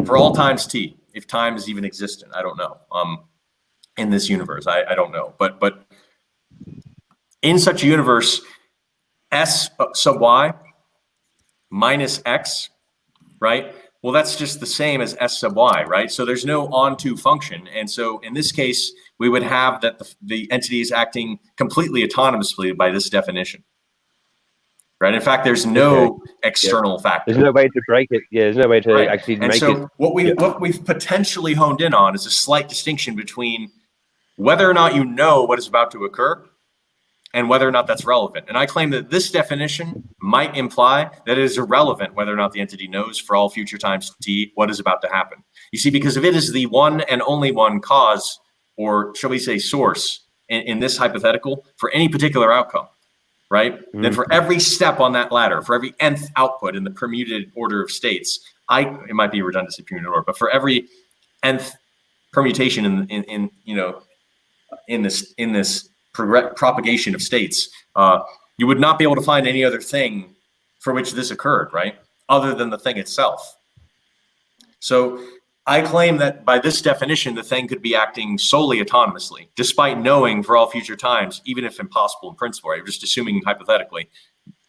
For all times T, if time is even existent, I don't know. In this universe, I don't know. But in such a universe, S sub Y minus X, right? Well, that's just the same as S sub Y, right? So there's no onto function. And so in this case, we would have that the entity is acting completely autonomously by this definition. Right. In fact, there's no external factor.
There's no way to break it. Yeah, there's no way to actually make it.
And so what we've potentially honed in on is a slight distinction between whether or not you know what is about to occur and whether or not that's relevant. And I claim that this definition might imply that it is irrelevant whether or not the entity knows for all future times T what is about to happen. You see, because if it is the one and only one cause, or shall we say source, in this hypothetical for any particular outcome, right? Then for every step on that ladder, for every nth output in the permuted order of states, it might be redundancy permuted order, but for every nth permutation in this propagation of states, you would not be able to find any other thing for which this occurred, right? Other than the thing itself. So I claim that by this definition, the thing could be acting solely autonomously, despite knowing for all future times, even if impossible in principle, right? Just assuming hypothetically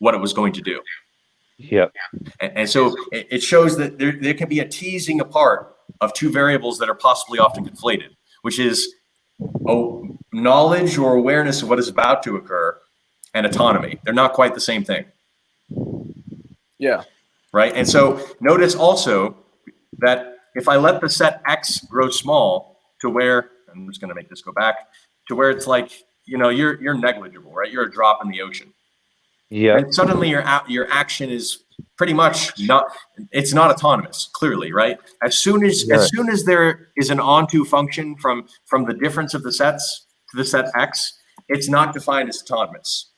what it was going to do.
Yeah.
And so it shows that there can be a teasing apart of two variables that are possibly often conflated, which is knowledge or awareness of what is about to occur and autonomy. They're not quite the same thing.
Yeah.
Right. And so notice also that if I let the set X grow small to where, I'm just going to make this go back, to where it's like, you're negligible, right? You're a drop in the ocean.
Yeah.
And suddenly your action is pretty much not, it's not autonomous, clearly, right? As soon as there is an onto function from the difference of the sets to the set X, it's not defined as autonomous.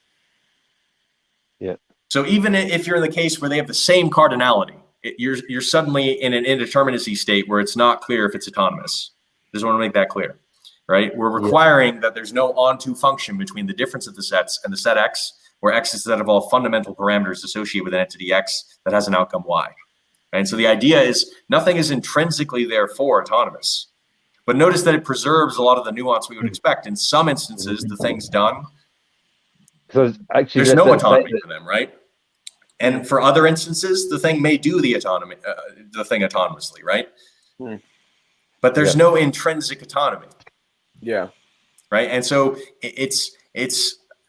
Yeah.
So even if you're in the case where they have the same cardinality, you're suddenly in an indeterminacy state where it's not clear if it's autonomous. Just want to make that clear, right? We're requiring that there's no onto function between the difference of the sets and the set X, where X is the set of all fundamental parameters associated with an entity X that has an outcome Y. And so the idea is nothing is intrinsically therefore autonomous. But notice that it preserves a lot of the nuance we would expect. In some instances, the thing's done.
So actually,
There's no autonomy for them, right? And for other instances, the thing may do the thing autonomously, right? But there's no intrinsic autonomy.
Yeah.
Right. And so it's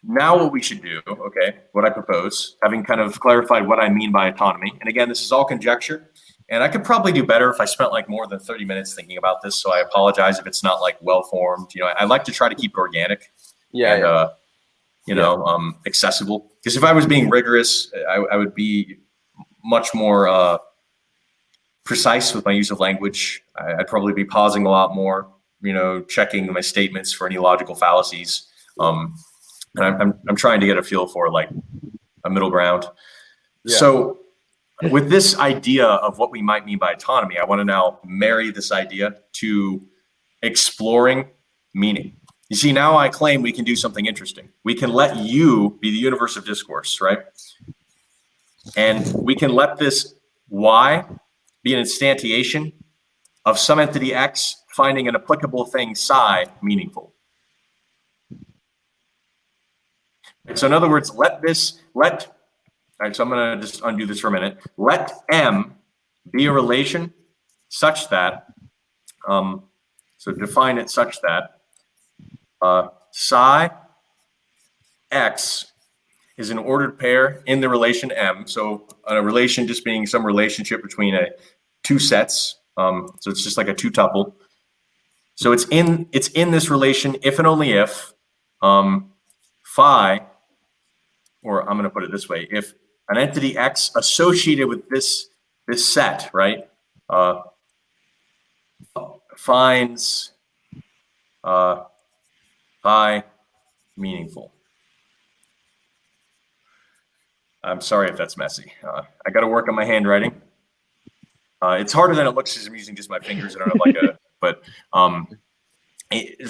now what we should do, okay, what I propose, having kind of clarified what I mean by autonomy. And again, this is all conjecture. And I could probably do better if I spent like more than 30 minutes thinking about this. So I apologize if it's not like well-formed. You know, I like to try to keep it organic.
Yeah.
And, accessible. Because if I was being rigorous, I would be much more precise with my use of language. I'd probably be pausing a lot more, you know, checking my statements for any logical fallacies. And I'm trying to get a feel for like a middle ground. Yeah. So with this idea of what we might mean by autonomy, I want to now marry this idea to exploring meaning. You see, now I claim we can do something interesting. We can let you be the universe of discourse, right? And we can let this Y be an instantiation of some entity X finding an applicable thing psi meaningful. So in other words, all right, so I'm going to just undo this for a minute. Let M be a relation such that, so define it such that psi X is an ordered pair in the relation M. So a relation just being some relationship between two sets. So it's just like a two tuple. So it's in this relation if and only if phi, or I'm going to put it this way, if an entity X associated with this set, right, finds phi meaningful. I'm sorry if that's messy. I got to work on my handwriting. It's harder than it looks because I'm using just my fingers. I don't have like but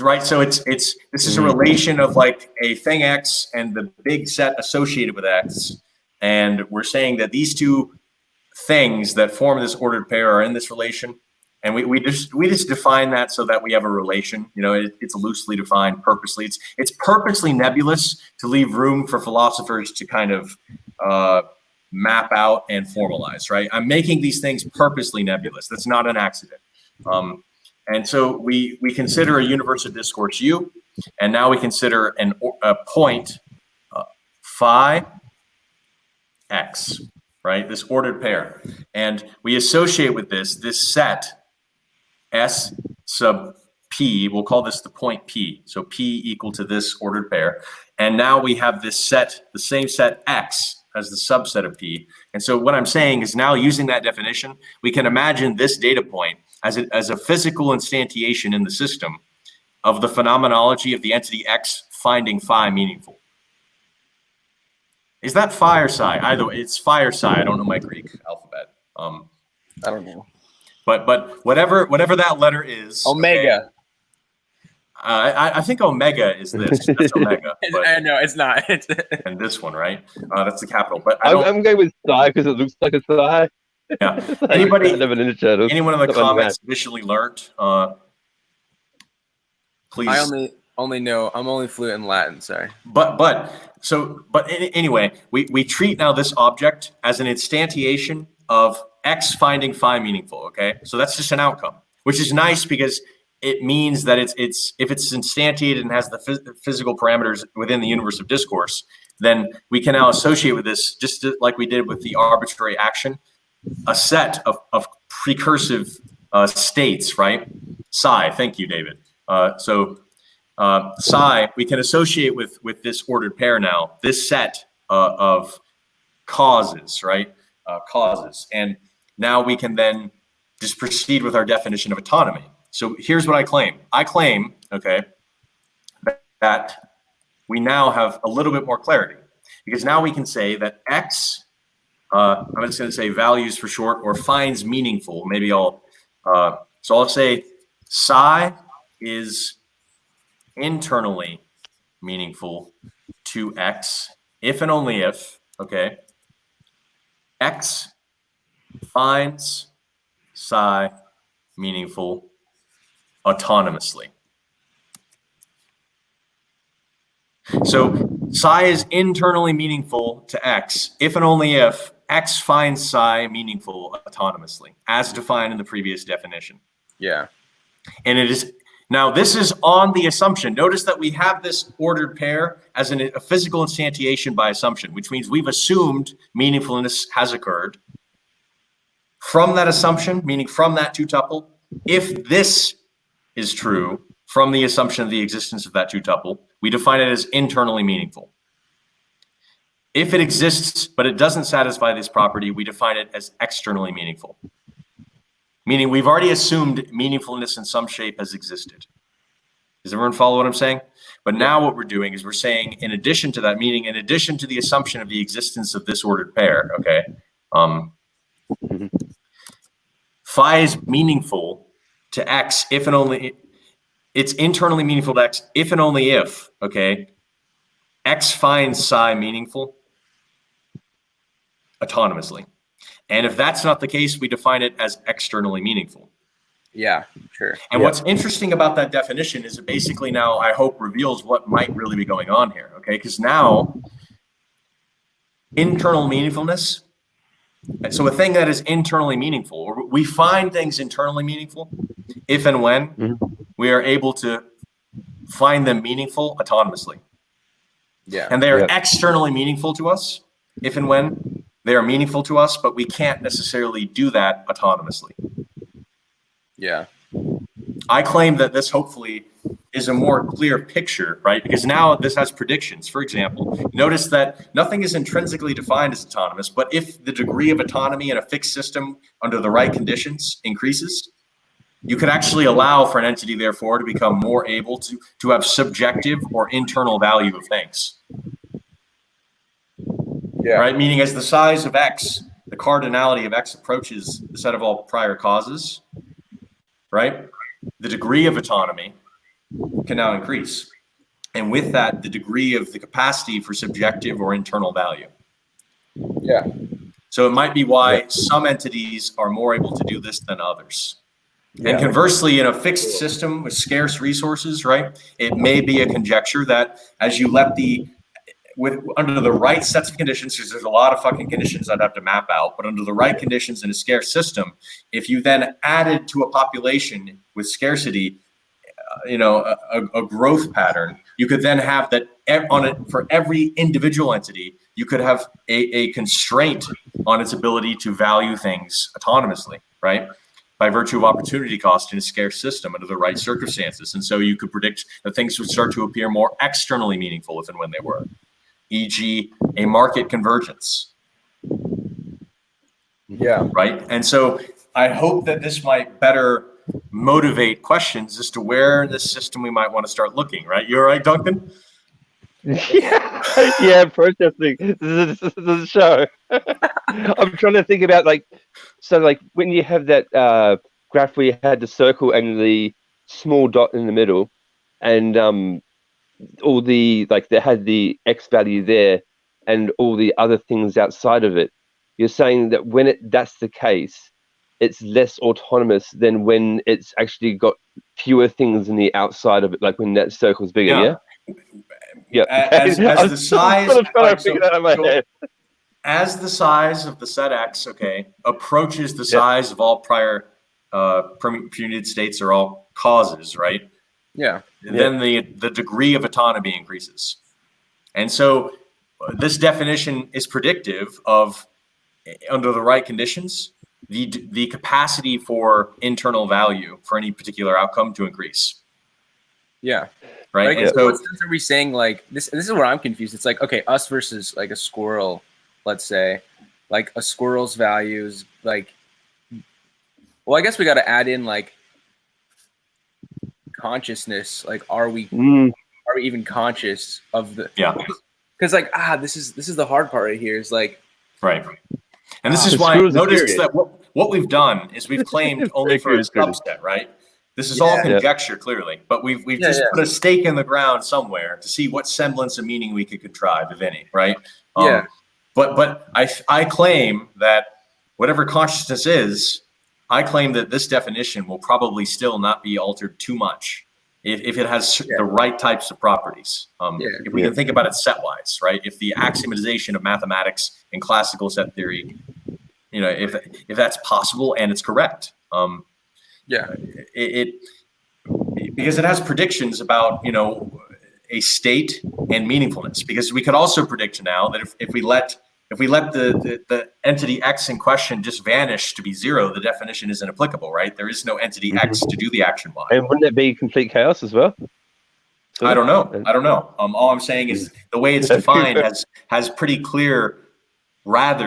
right. So this is a relation of like a thing X and the big set associated with X. And we're saying that these two things that form this ordered pair are in this relation. And we just define that so that we have a relation. You know, it's loosely defined purposely. It's purposely nebulous to leave room for philosophers to kind of map out and formalize, right? I'm making these things purposely nebulous. That's not an accident. And so we consider a universe of discourse U, and now we consider a point phi X, right? This ordered pair. And we associate with this set S sub P, we'll call this the point P. So P equal to this ordered pair. And now we have this set, the same set X as the subset of P. And so what I'm saying is now using that definition, we can imagine this data point as a physical instantiation in the system of the phenomenology of the entity X finding phi meaningful. Is that phi or psi? Either way, it's phi or psi. I don't know my Greek alphabet.
I don't know.
But whatever that letter is.
Omega.
Okay, I think omega is this. That's omega.
I know it's not.
And this one, right? That's the capital. But
I'm going with psi because it looks like a psi.
Yeah.
Like
anyone in the comments additionally learned? Please.
I only know. I'm only fluent in Latin. Sorry.
But anyway, we treat now this object as an instantiation of X finding phi meaningful. Okay, so that's just an outcome, which is nice because it means that it's if it's instantiated and has the physical parameters within the universe of discourse, then we can now associate with this, just like we did with the arbitrary action, a set of precursive states, right? Psi, thank you, David. So psi, we can associate with this ordered pair now, this set of causes, right? causes. And now we can then just proceed with our definition of autonomy. So here's what I claim. I claim, okay, that we now have a little bit more clarity, because now we can say that X, I'm just going to say values for short, or finds meaningful. Maybe so I'll say psi is internally meaningful to X if and only if, okay, X finds psi meaningful autonomously. So psi is internally meaningful to X if and only if X finds psi meaningful autonomously, as defined in the previous definition.
Yeah.
And it is, now this is on the assumption. Notice that we have this ordered pair as a physical instantiation by assumption, which means we've assumed meaningfulness has occurred. From that assumption, meaning from that two-tuple, if this is true from the assumption of the existence of that two-tuple, we define it as internally meaningful. If it exists, but it doesn't satisfy this property, we define it as externally meaningful. Meaning we've already assumed meaningfulness in some shape has existed. Does everyone follow what I'm saying? But now what we're doing is we're saying, in addition to that, meaning in addition to the assumption of the existence of this ordered pair, okay, phi is meaningful to X if and only, it's internally meaningful to X if and only if, okay, X finds psi meaningful autonomously. And if that's not the case, we define it as externally meaningful.
Yeah, sure.
And what's interesting about that definition is it basically now, I hope, reveals what might really be going on here, okay? Because now, internal meaningfulness, so a thing that is internally meaningful, or we find things internally meaningful if and when we are able to find them meaningful autonomously.
Yeah.
And they are externally meaningful to us if and when they are meaningful to us, but we can't necessarily do that autonomously.
Yeah.
I claim that this hopefully is a more clear picture, right? Because now this has predictions. For example, notice that nothing is intrinsically defined as autonomous, but if the degree of autonomy in a fixed system under the right conditions increases, you could actually allow for an entity, therefore, to become more able to have subjective or internal value of things.
Yeah.
Right? Meaning as the size of X, the cardinality of X approaches the set of all prior causes, right? The degree of autonomy can now increase. And with that, the degree of the capacity for subjective or internal value.
Yeah.
So it might be why some entities are more able to do this than others.
Yeah.
And conversely, in a fixed system with scarce resources, right, it may be a conjecture that as you let under the right sets of conditions, because there's a lot of fucking conditions I'd have to map out, but under the right conditions in a scarce system, if you then added to a population with scarcity, a growth pattern, you could then have that on it for every individual entity, you could have a constraint on its ability to value things autonomously, right? By virtue of opportunity cost in a scarce system under the right circumstances. And so you could predict that things would start to appear more externally meaningful if and when they were, e.g. a market convergence.
Yeah.
Right? And so I hope that this might better motivate questions as to where in this system we might want to start looking, right? You all right, Duncan?
Yeah, protesting. This is a show. I'm trying to think about when you have that graph where you had the circle and the small dot in the middle, and all the they had the X value there, and all the other things outside of it. You're saying that when that's the case, it's less autonomous than when it's actually got fewer things in the outside of it, like when that circle's bigger. Yeah.
As the size, as the size of the set X, okay, approaches the size of all prior permuted states or all causes, right?
Yeah.
Then the degree of autonomy increases. And so this definition is predictive of, under the right conditions, the capacity for internal value for any particular outcome to increase.
Yeah.
Right.
Like,
and so
what sense are we saying, like this is where I'm confused. It's like, okay, us versus like a squirrel, let's say. like a squirrel's values, like, well, I guess we got to add in like consciousness. Like, are we even conscious of the?
Yeah.
Because like this is the hard part right here. Is like
right, and this is why notice that what we've done is we've claimed only for a subset, right? This is all conjecture, clearly, but we've just put a stake in the ground somewhere to see what semblance of meaning we could contrive, if any, right? But I claim that whatever consciousness is, I claim that this definition will probably still not be altered too much if it has the right types of properties. If we can think about it set-wise, right? If the axiomatization of mathematics and classical set theory, if that's possible and it's correct. Because it has predictions about a state and meaningfulness. Because we could also predict now that if we let the entity X in question just vanish to be zero, the definition isn't applicable, right? There is no entity X to do the action Y.
And wouldn't it be complete chaos as well?
I don't know. All I'm saying is the way it's defined has pretty clear,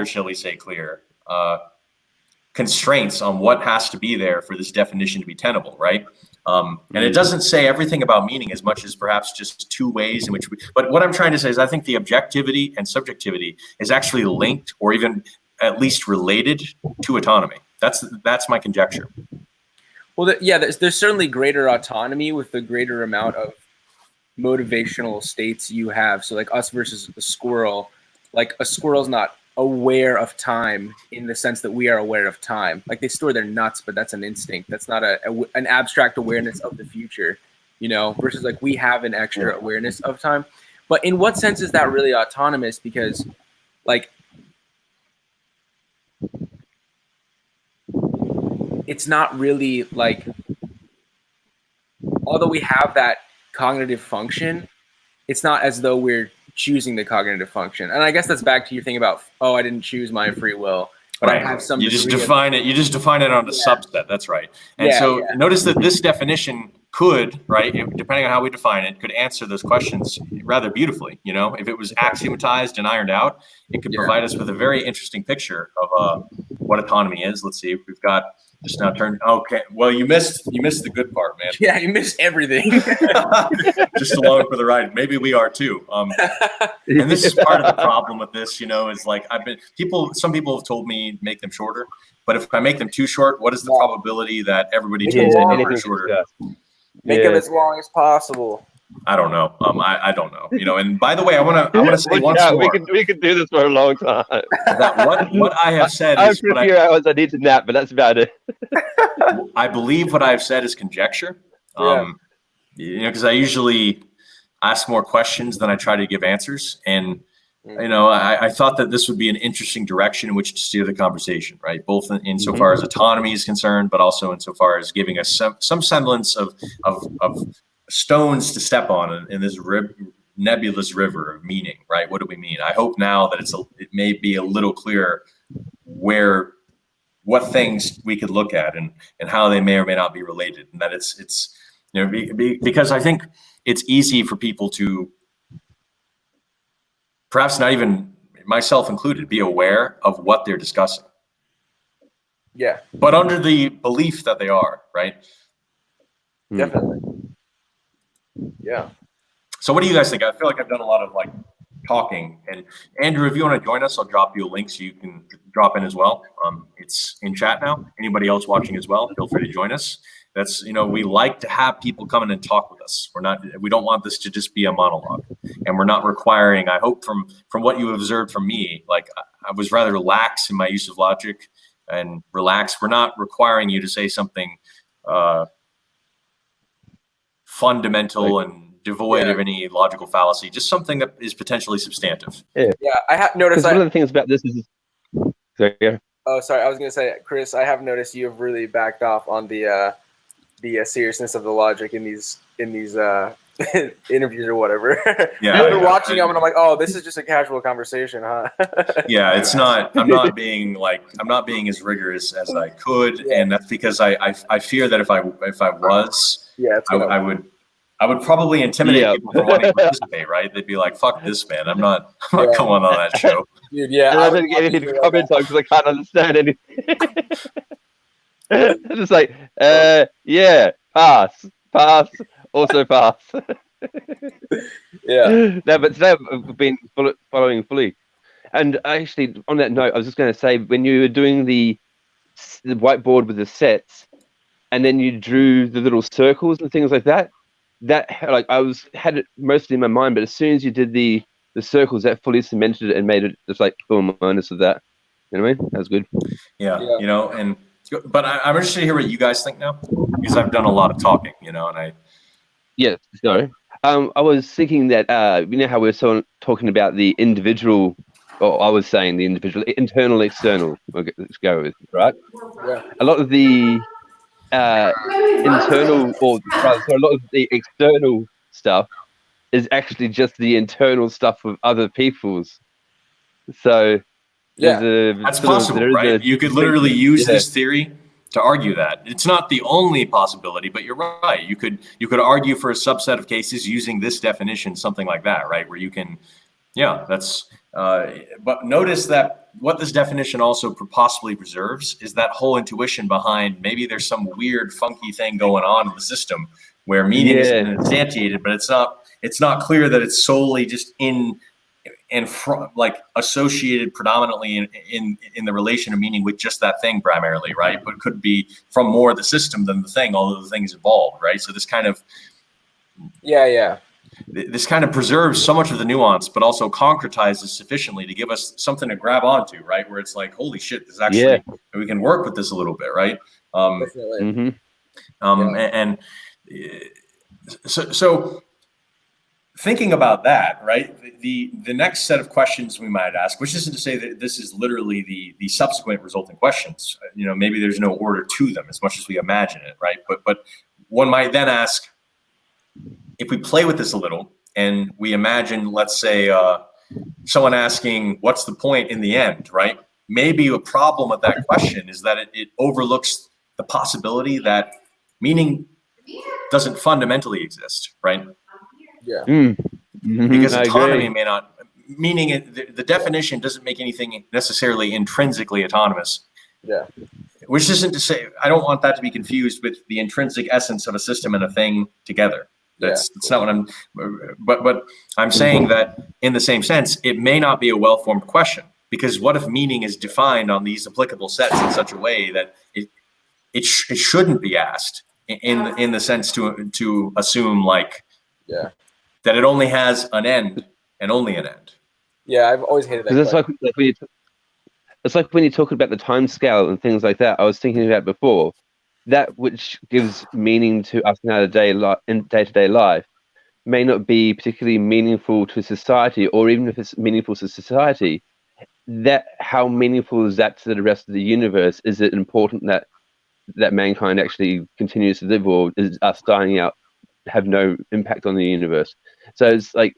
shall we say clear, constraints on what has to be there for this definition to be tenable, right? And it doesn't say everything about meaning as much as perhaps just two ways in which but what I'm trying to say is I think the objectivity and subjectivity is actually linked or even at least related to autonomy. That's my conjecture.
Well, there's certainly greater autonomy with the greater amount of motivational states you have. So like us versus a squirrel, like a squirrel's not aware of time in the sense that we are aware of time. Like they store their nuts, but that's an instinct. That's not an abstract awareness of the future, versus like we have an extra awareness of time. But in what sense is that really autonomous? Because like it's not really like, although we have that cognitive function, it's not as though we're choosing the cognitive function. And I guess that's back to your thing about, I didn't choose my free will, but I have some.
You just define it on the subset. That's right. And notice that this definition could, right, depending on how we define it, could answer those questions rather beautifully. If it was axiomatized and ironed out, it could provide us with a very interesting picture of what autonomy is. Let's see if we've got just now turned. Okay, well, you missed the good part, man.
Yeah, you missed everything.
Just along for the ride. Maybe we are too. And this is part of the problem with this. Is like some people have told me make them shorter, but if I make them too short, what is the probability that everybody tunes in over shorter?
Make them as long as possible.
I don't know. I don't know. And by the way, I want to say once more.
We could do this for a long time.
That what I have said is
after a few hours I need to nap, but that's about it.
I believe what I've said is conjecture. Because I usually ask more questions than I try to give answers, and I thought that this would be an interesting direction in which to steer the conversation, right? Both insofar as autonomy is concerned, but also insofar as giving us some semblance of stones to step on in this nebulous river of meaning, right? What do we mean? I hope now that it may be a little clearer what things we could look at and how they may or may not be related, and that it's because I think it's easy for people to, perhaps not even myself included, be aware of what they're discussing.
Yeah.
But under the belief that they are, right?
Definitely. Yeah.
So what do you guys think? I feel like I've done a lot of talking. And Andrew, if you want to join us, I'll drop you a link so you can drop in as well. It's in chat now. Anybody else watching as well, feel free to join us. That's, we like to have people come in and talk with us. We don't want this to just be a monologue, and we're not requiring, I hope from what you observed from me, like I was rather lax in my use of logic and relaxed. We're not requiring you to say something fundamental and devoid of any logical fallacy, just something that is potentially substantive.
Yeah, I have noticed.
One of the things about this is,
oh, sorry, I was going to say, Chris, I have noticed you have really backed off on the seriousness of the logic in these interviews or whatever.
Yeah,
I've been watching them and I'm like, oh, this is just a casual conversation, huh?
Yeah, it's not. I'm not being as rigorous as I could, and that's because I fear that if I was, I would probably intimidate people from wanting to participate, right? They'd be like, "Fuck this, man! I'm not going on that show."
Dude, yeah.
And I don't get anything to comment on because I can't understand anything. It's just like, yeah, pass, also pass.
Yeah.
No, but today I've been following fully. And actually, on that note, I was just going to say, when you were doing the whiteboard with the sets, and then you drew the little circles and things like that, like had it mostly in my mind, but as soon as you did the circles, that fully cemented it and made it just like boom, bonus of that. You know what I mean? That was good.
Yeah. You know, but I'm interested to hear what you guys think now, because I've done a lot of talking, you know, and
sorry. I was thinking that you know how we were talking about the individual, or I was saying the individual, internal, external. Let's go with it, right?
Yeah.
A lot of the internal, or rather, so a lot of the external stuff is actually just the internal stuff of other people's. So
that's possible, right? You could literally use this theory to argue that. It's not the only possibility, but you're right. You could argue for a subset of cases using this definition, something like that, right? Where you can, that's. But notice that what this definition also possibly preserves is that whole intuition behind maybe there's some weird, funky thing going on in the system where meaning is instantiated, but it's not clear that it's solely just like associated predominantly in the relation of meaning with just that thing primarily, right? But it could be from more the system than the thing, although the thing is involved, right? So this kind of this kind of preserves so much of the nuance, but also concretizes sufficiently to give us something to grab onto, right? Where it's like, holy shit, this actually we can work with this a little bit, right?
Definitely.
And so thinking about that, right? The next set of questions we might ask, which isn't to say that this is literally the subsequent resulting questions. You know, maybe there's no order to them as much as we imagine it, right? But one might then ask, if we play with this a little and we imagine, let's say, someone asking, what's the point in the end, right? Maybe a problem with that question is that it overlooks the possibility that meaning doesn't fundamentally exist, right?
Yeah.
Because autonomy may not, meaning the definition doesn't make anything necessarily intrinsically autonomous.
Yeah.
Which isn't to say, I don't want that to be confused with the intrinsic essence of a system and a thing together. That's not what but I'm saying that in the same sense, it may not be a well-formed question, because what if meaning is defined on these applicable sets in such a way that it shouldn't be asked in the sense to assume like that it only has an end and only an end. Yeah,
I've always hated that.
It's like when you talk about the time scale and things like that. I was thinking about before. That which gives meaning to us in our day-to-day life may not be particularly meaningful to society, or even if it's meaningful to society, that how meaningful is that to the rest of the universe? Is it important that mankind actually continues to live, or is us dying out have no impact on the universe? So it's like,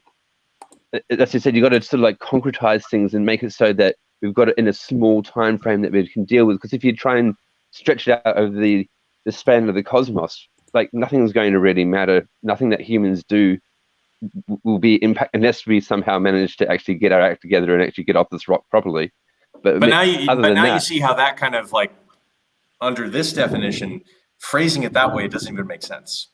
as you said, you got to sort of like concretize things and make it so that we've got it in a small time frame that we can deal with. Because if you try and stretch it out over the span of the cosmos, like nothing's going to really matter. Nothing that humans do will be impact unless we somehow manage to actually get our act together and actually get off this rock properly. But now
you see how that kind of like under this definition, phrasing it that way, it doesn't even make sense.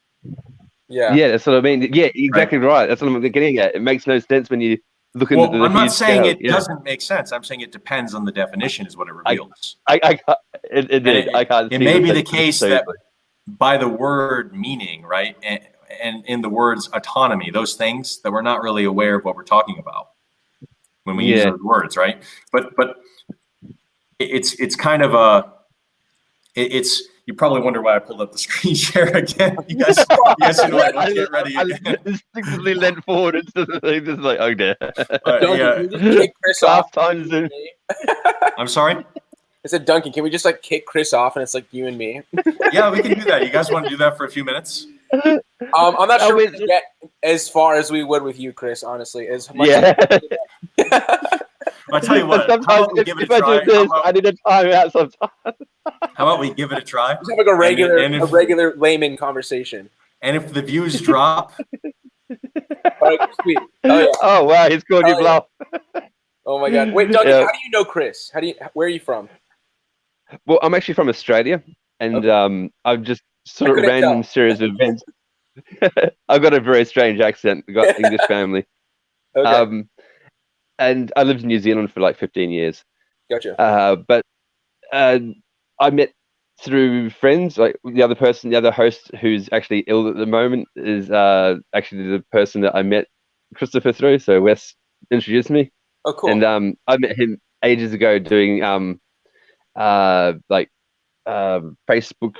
Yeah, that's what I mean. Yeah, exactly right. That's what I'm getting at. It makes no sense when you look at the
I'm not saying
scale.
it doesn't make sense. I'm saying it depends on the definition is what it reveals.
It
may be the case that by the word meaning, right, and in the words autonomy, those things that we're not really aware of what we're talking about when we use those words, right? But it's kind of it's. You probably wonder why I pulled up the screen share again. You guys know I get ready.
I instinctively leant forward instead of just like, oh dear.
Duncan, can we just kick Chris off?
I'm sorry?
I said, Duncan, can we just like kick Chris off and it's like you and me?
Yeah, we can do that. You guys want to do that for a few minutes?
I'm not sure we can get as far as we would with you, Chris, honestly. As much
I'll tell you what.
Sometimes if I do this, I need a time out sometimes.
How about we give it a try?
Just have like a regular layman conversation.
And if the views drop,
All right, sweet. Oh yeah.
Oh wow, he's called you
Hell yeah.
bluff.
Oh my God. Wait, Duncan,
Yeah.
how do you know Chris? Where are you from?
Well, I'm actually from Australia, and
Okay.
I've just
I
sort of
couldn't
random
tell.
series of events. I've got a very strange accent. I've got English family.
Okay,
And I lived in New Zealand for like 15 years.
gotcha.
But uh, I met through friends. Like the other host who's actually ill at the moment is actually the person that I met Christopher through. So Wes introduced me,
Oh,
and
cool.
I met him ages ago doing like Facebook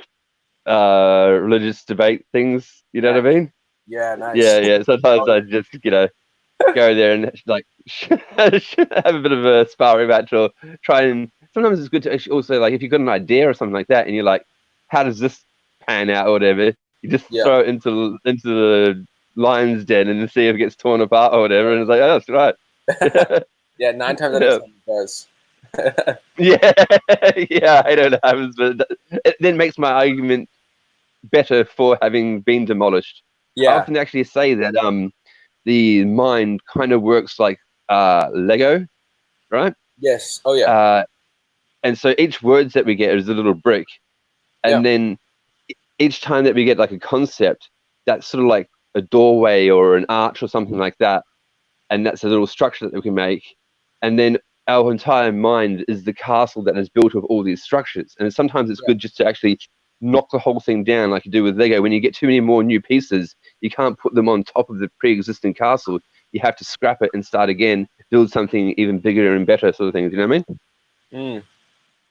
religious debate things. You know
Nice.
what I mean?
Yeah, nice.
Yeah. Sometimes
Oh,
I just go there and like have a bit of a sparring match or try and sometimes it's good to actually also like if you've got an idea or something like that and you're like, how does this pan out or whatever? You just
yeah.
throw it into the lion's den and see if it gets torn apart or whatever, and it's like, oh, that's right.
Yeah, 9 times out of 10 it does.
Yeah, yeah, I don't know what happens, but it then makes my argument better for having been demolished. I
Yeah.
often actually say that the mind kind of works like Lego, right?
Yes. Oh yeah.
And so each words that we get is a little brick,
Yeah.
and then each time that we get like a concept, that's sort of like a doorway or an arch or something like that, and that's a little structure that we can make, and then our entire mind is the castle that is built of all these structures. And sometimes it's
Yeah.
good just to actually knock the whole thing down like you do with Lego. When you get too many more new pieces, you can't put them on top of the pre-existing castle. You have to scrap it and start again, build something even bigger and better, sort of things. You know what I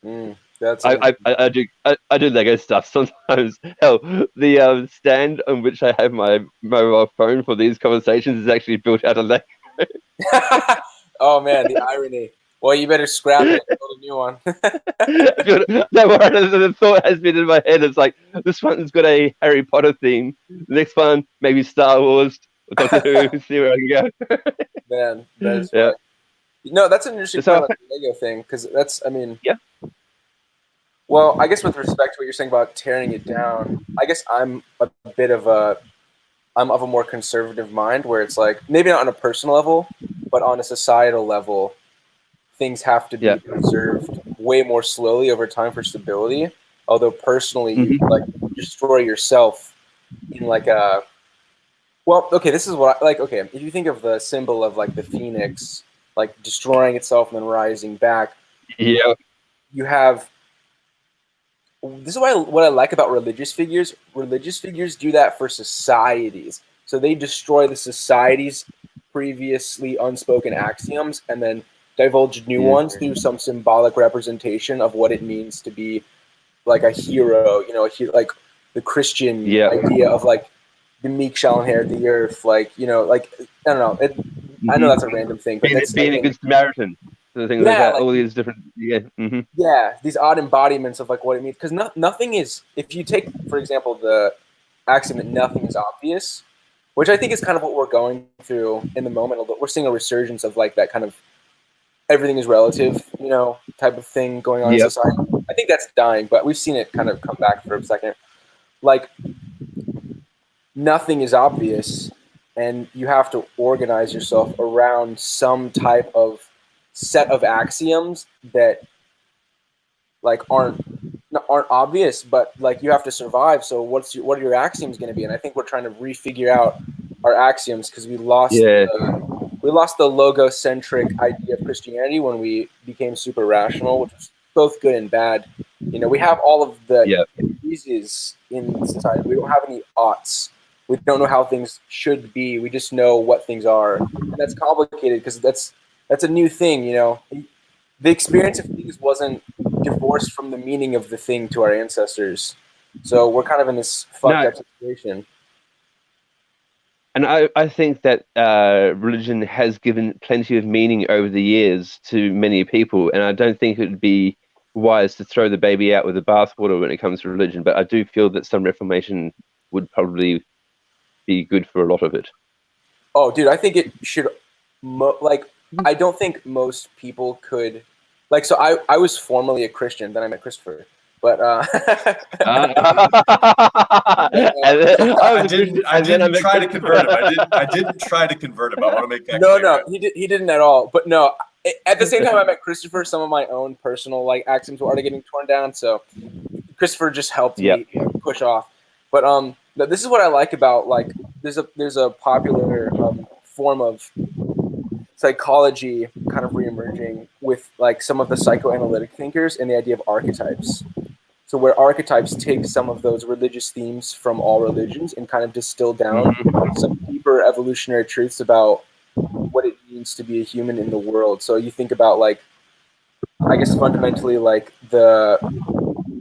mean?
That's
I do Lego stuff sometimes. Hell, the stand on which I have my mobile phone for these conversations is actually built out of Lego.
Oh man, the irony. Well, you better scrap it and build a new one.
That one, the thought has been in my head. It's like this one's got a Harry Potter theme. The next one maybe Star Wars or Doctor Who. See where I can go.
Man, that is
Yeah.
funny. No, that's an interesting
So,
point about the Lego thing because that's, I mean,
yeah.
Well, I guess with respect to what you're saying about tearing it down, I guess I'm a bit of a I'm of a more conservative mind where it's like maybe not on a personal level, but on a societal level, things have to be
Yeah.
preserved way more slowly over time for stability. Although personally, you
Mhm.
can, like destroy yourself in like a well, okay, this is what okay, if you think of the symbol of like the phoenix, like destroying itself and then rising back,
Yeah.
you have this is what I like about religious figures. Religious figures do that for societies. So they destroy the society's previously unspoken axioms and then divulge new
Yeah.
ones through some symbolic representation of what it means to be like a hero, like the Christian
Yeah.
idea of like the meek shall inherit the earth, like, like, I don't know. I know
Mhm.
that's a random thing, but that's, I
Being a
think,
good Samaritan, sort of things like
yeah,
that.
like,
All these different. Yeah. Mm-hmm.
yeah, these odd embodiments of like what it means. Because nothing is, if you take, for example, the axiom that nothing is obvious, which I think is kind of what we're going through in the moment. Although we're seeing a resurgence of like that kind of everything is relative, type of thing going on in
Yep.
society. I think that's dying, but we've seen it kind of come back for a second. Like nothing is obvious, and you have to organize yourself around some type of set of axioms that like aren't obvious, but like you have to survive. So what are your axioms going to be? And I think we're trying to refigure out our axioms because
Yeah.
we lost the logocentric idea of Christianity when we became super rational, which was both good and bad. We have all of the
Yeah.
pieces in society. We don't have any oughts. We don't know how things should be. We just know what things are, and that's complicated because that's a new thing. The experience of things wasn't divorced from the meaning of the thing to our ancestors. So we're kind of in this fucked
No,
up situation.
and I think that religion has given plenty of meaning over the years to many people, and I don't think it would be wise to throw the baby out with the bathwater when it comes to religion. But I do feel that some reformation would probably be good for a lot of it.
Oh, dude, I think it should, I don't think most people could, so I was formerly a Christian, then I met Christopher, But
I didn't try to convert him. I didn't try to convert him. I want to make that clear.
No, he didn't at all. But no, at the same time I met Christopher, some of my own personal like axioms were already getting torn down, so Christopher just helped me push off. But this is what I like about like there's a popular form of psychology kind of reemerging with like some of the psychoanalytic thinkers and the idea of archetypes. So where archetypes take some of those religious themes from all religions and kind of distill down some deeper evolutionary truths about what it means to be a human in the world. So you think about like, I guess fundamentally like the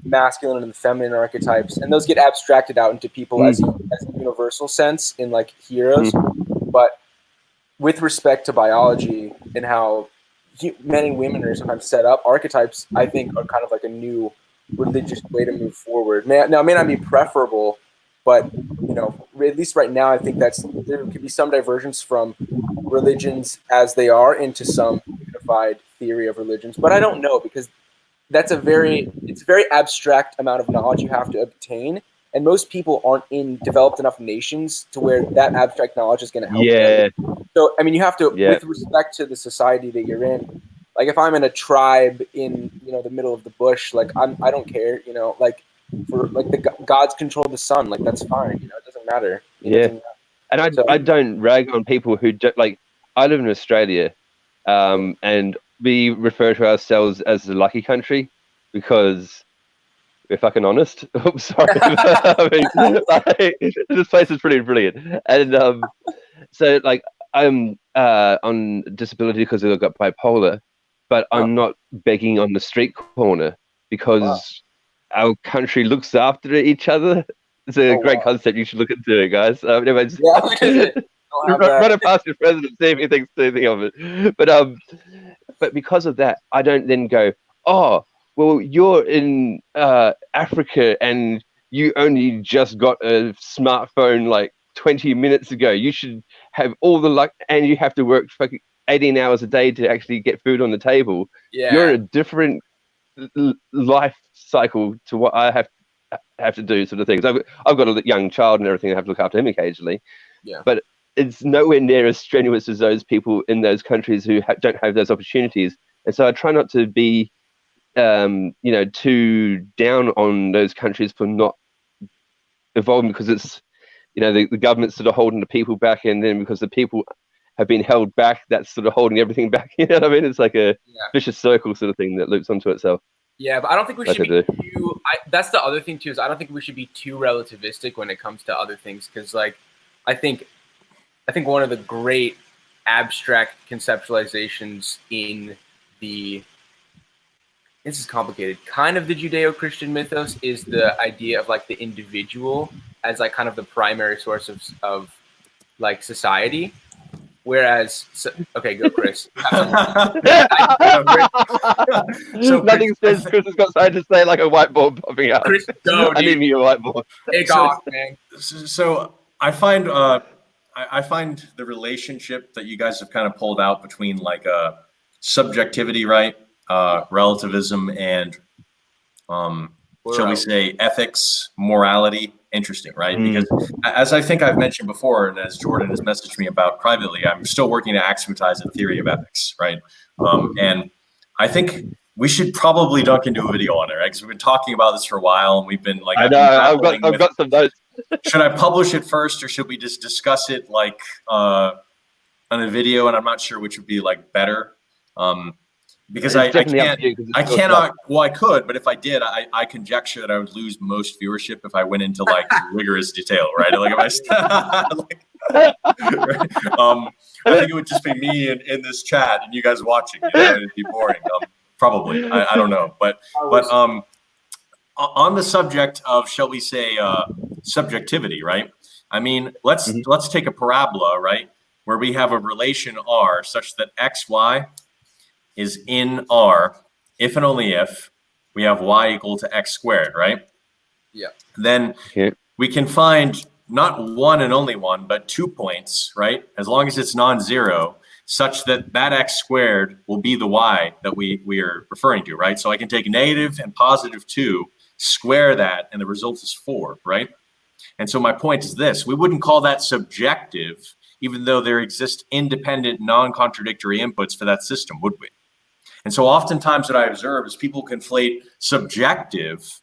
masculine and the feminine archetypes, and those get abstracted out into people as a universal sense in like heroes. But with respect to biology and how men and women are sometimes set up, archetypes, I think, are kind of like a new religious way to move forward. Now, it may not be preferable, but you know, at least right now, I think there could be some divergence from religions as they are into some unified theory of religions. But I don't know, because it's a very abstract amount of knowledge you have to obtain. And most people aren't in developed enough nations to where that abstract knowledge is going to help them. So, I mean, you have to, with respect to the society that you're in, like if I'm in a tribe in, you know, the middle of the bush, like I don't care, you know, like for like the gods control the sun, like that's fine, you know, it doesn't matter.
And I don't rag on people who don't, like, I live in Australia, and we refer to ourselves as the lucky country because we're fucking honest. I'm sorry. I mean, like, this place is pretty brilliant. And so, like, I'm on disability because I've got bipolar, but I'm not begging on the street corner because our country looks after each other. It's a great concept. You should look into it, guys. Anyway, run it past your president, see if he thinks anything of it. But because of that, I don't then go, oh, well, you're in Africa and you only just got a smartphone like 20 minutes ago. You should have all the luck, and you have to work fucking 18 hours a day to actually get food on the table. You're in a different life cycle to what I have to do, sort of things. I've got a young child and everything. I have to look after him occasionally. But it's nowhere near as strenuous as those people in those countries who don't have those opportunities. And so I try not to be too down on those countries for not evolving, because it's, you know, the government's sort of holding the people back, and then because the people have been held back, that's sort of holding everything back. You know what I mean? It's like a vicious circle sort of thing that loops onto itself.
Yeah, but I don't think we should be too. That's the other thing too, is I don't think we should be too relativistic when it comes to other things, because like I think one of the great abstract conceptualizations in this is complicated, kind of the Judeo-Christian mythos is the idea of like the individual as like kind of the primary source of like society. Whereas, okay, go Chris.
So nothing says Chris has got something to say like a whiteboard popping out.
Chris, go,
I need me a whiteboard.
Take off, man.
So I find the relationship that you guys have kind of pulled out between like subjectivity, right? Relativism and shall we say ethics, morality, interesting, right? Because as I think I've mentioned before, and as Jordan has messaged me about privately, I'm still working to axiomatize a theory of ethics, right? And I think we should probably dunk into a video on it, right? Because we've been talking about this for a while, and we've been like,
I know, I've got some notes.
Should I publish it first, or should we just discuss it like on a video? And I'm not sure which would be like better. Because I cannot, well, I could, but if I did, I conjecture that I would lose most viewership if I went into like rigorous detail, right? Like if I think it would just be me in this chat and you guys watching, you know, it'd be boring. Probably, I don't know, but on the subject of, shall we say, subjectivity, right? I mean, let's take a parabola, right, where we have a relation R such that x, y is in R, if and only if we have y equal to x squared, right?
Yeah.
Then we can find not one and only one, but 2 points, right? As long as it's non-zero, such that that x squared will be the y that we are referring to, right? So I can take negative and positive 2 square that, and the result is 4, right? And so my point is this: we wouldn't call that subjective, even though there exist independent, non-contradictory inputs for that system, would we? And so oftentimes what I observe is people conflate subjective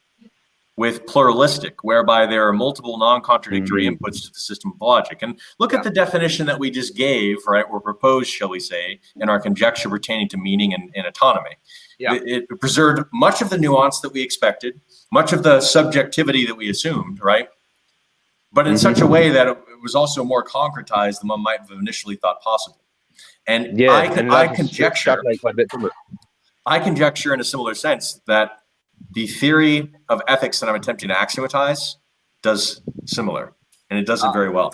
with pluralistic, whereby there are multiple non-contradictory inputs to the system of logic. And look at the definition that we just gave, right, or proposed, shall we say, in our conjecture pertaining to meaning and autonomy.
Yeah.
It preserved much of the nuance that we expected, much of the subjectivity that we assumed, right? But in such a way that it was also more concretized than one might have initially thought possible. And I conjecture in a similar sense that the theory of ethics that I'm attempting to axiomatize does similar, and it does it very well.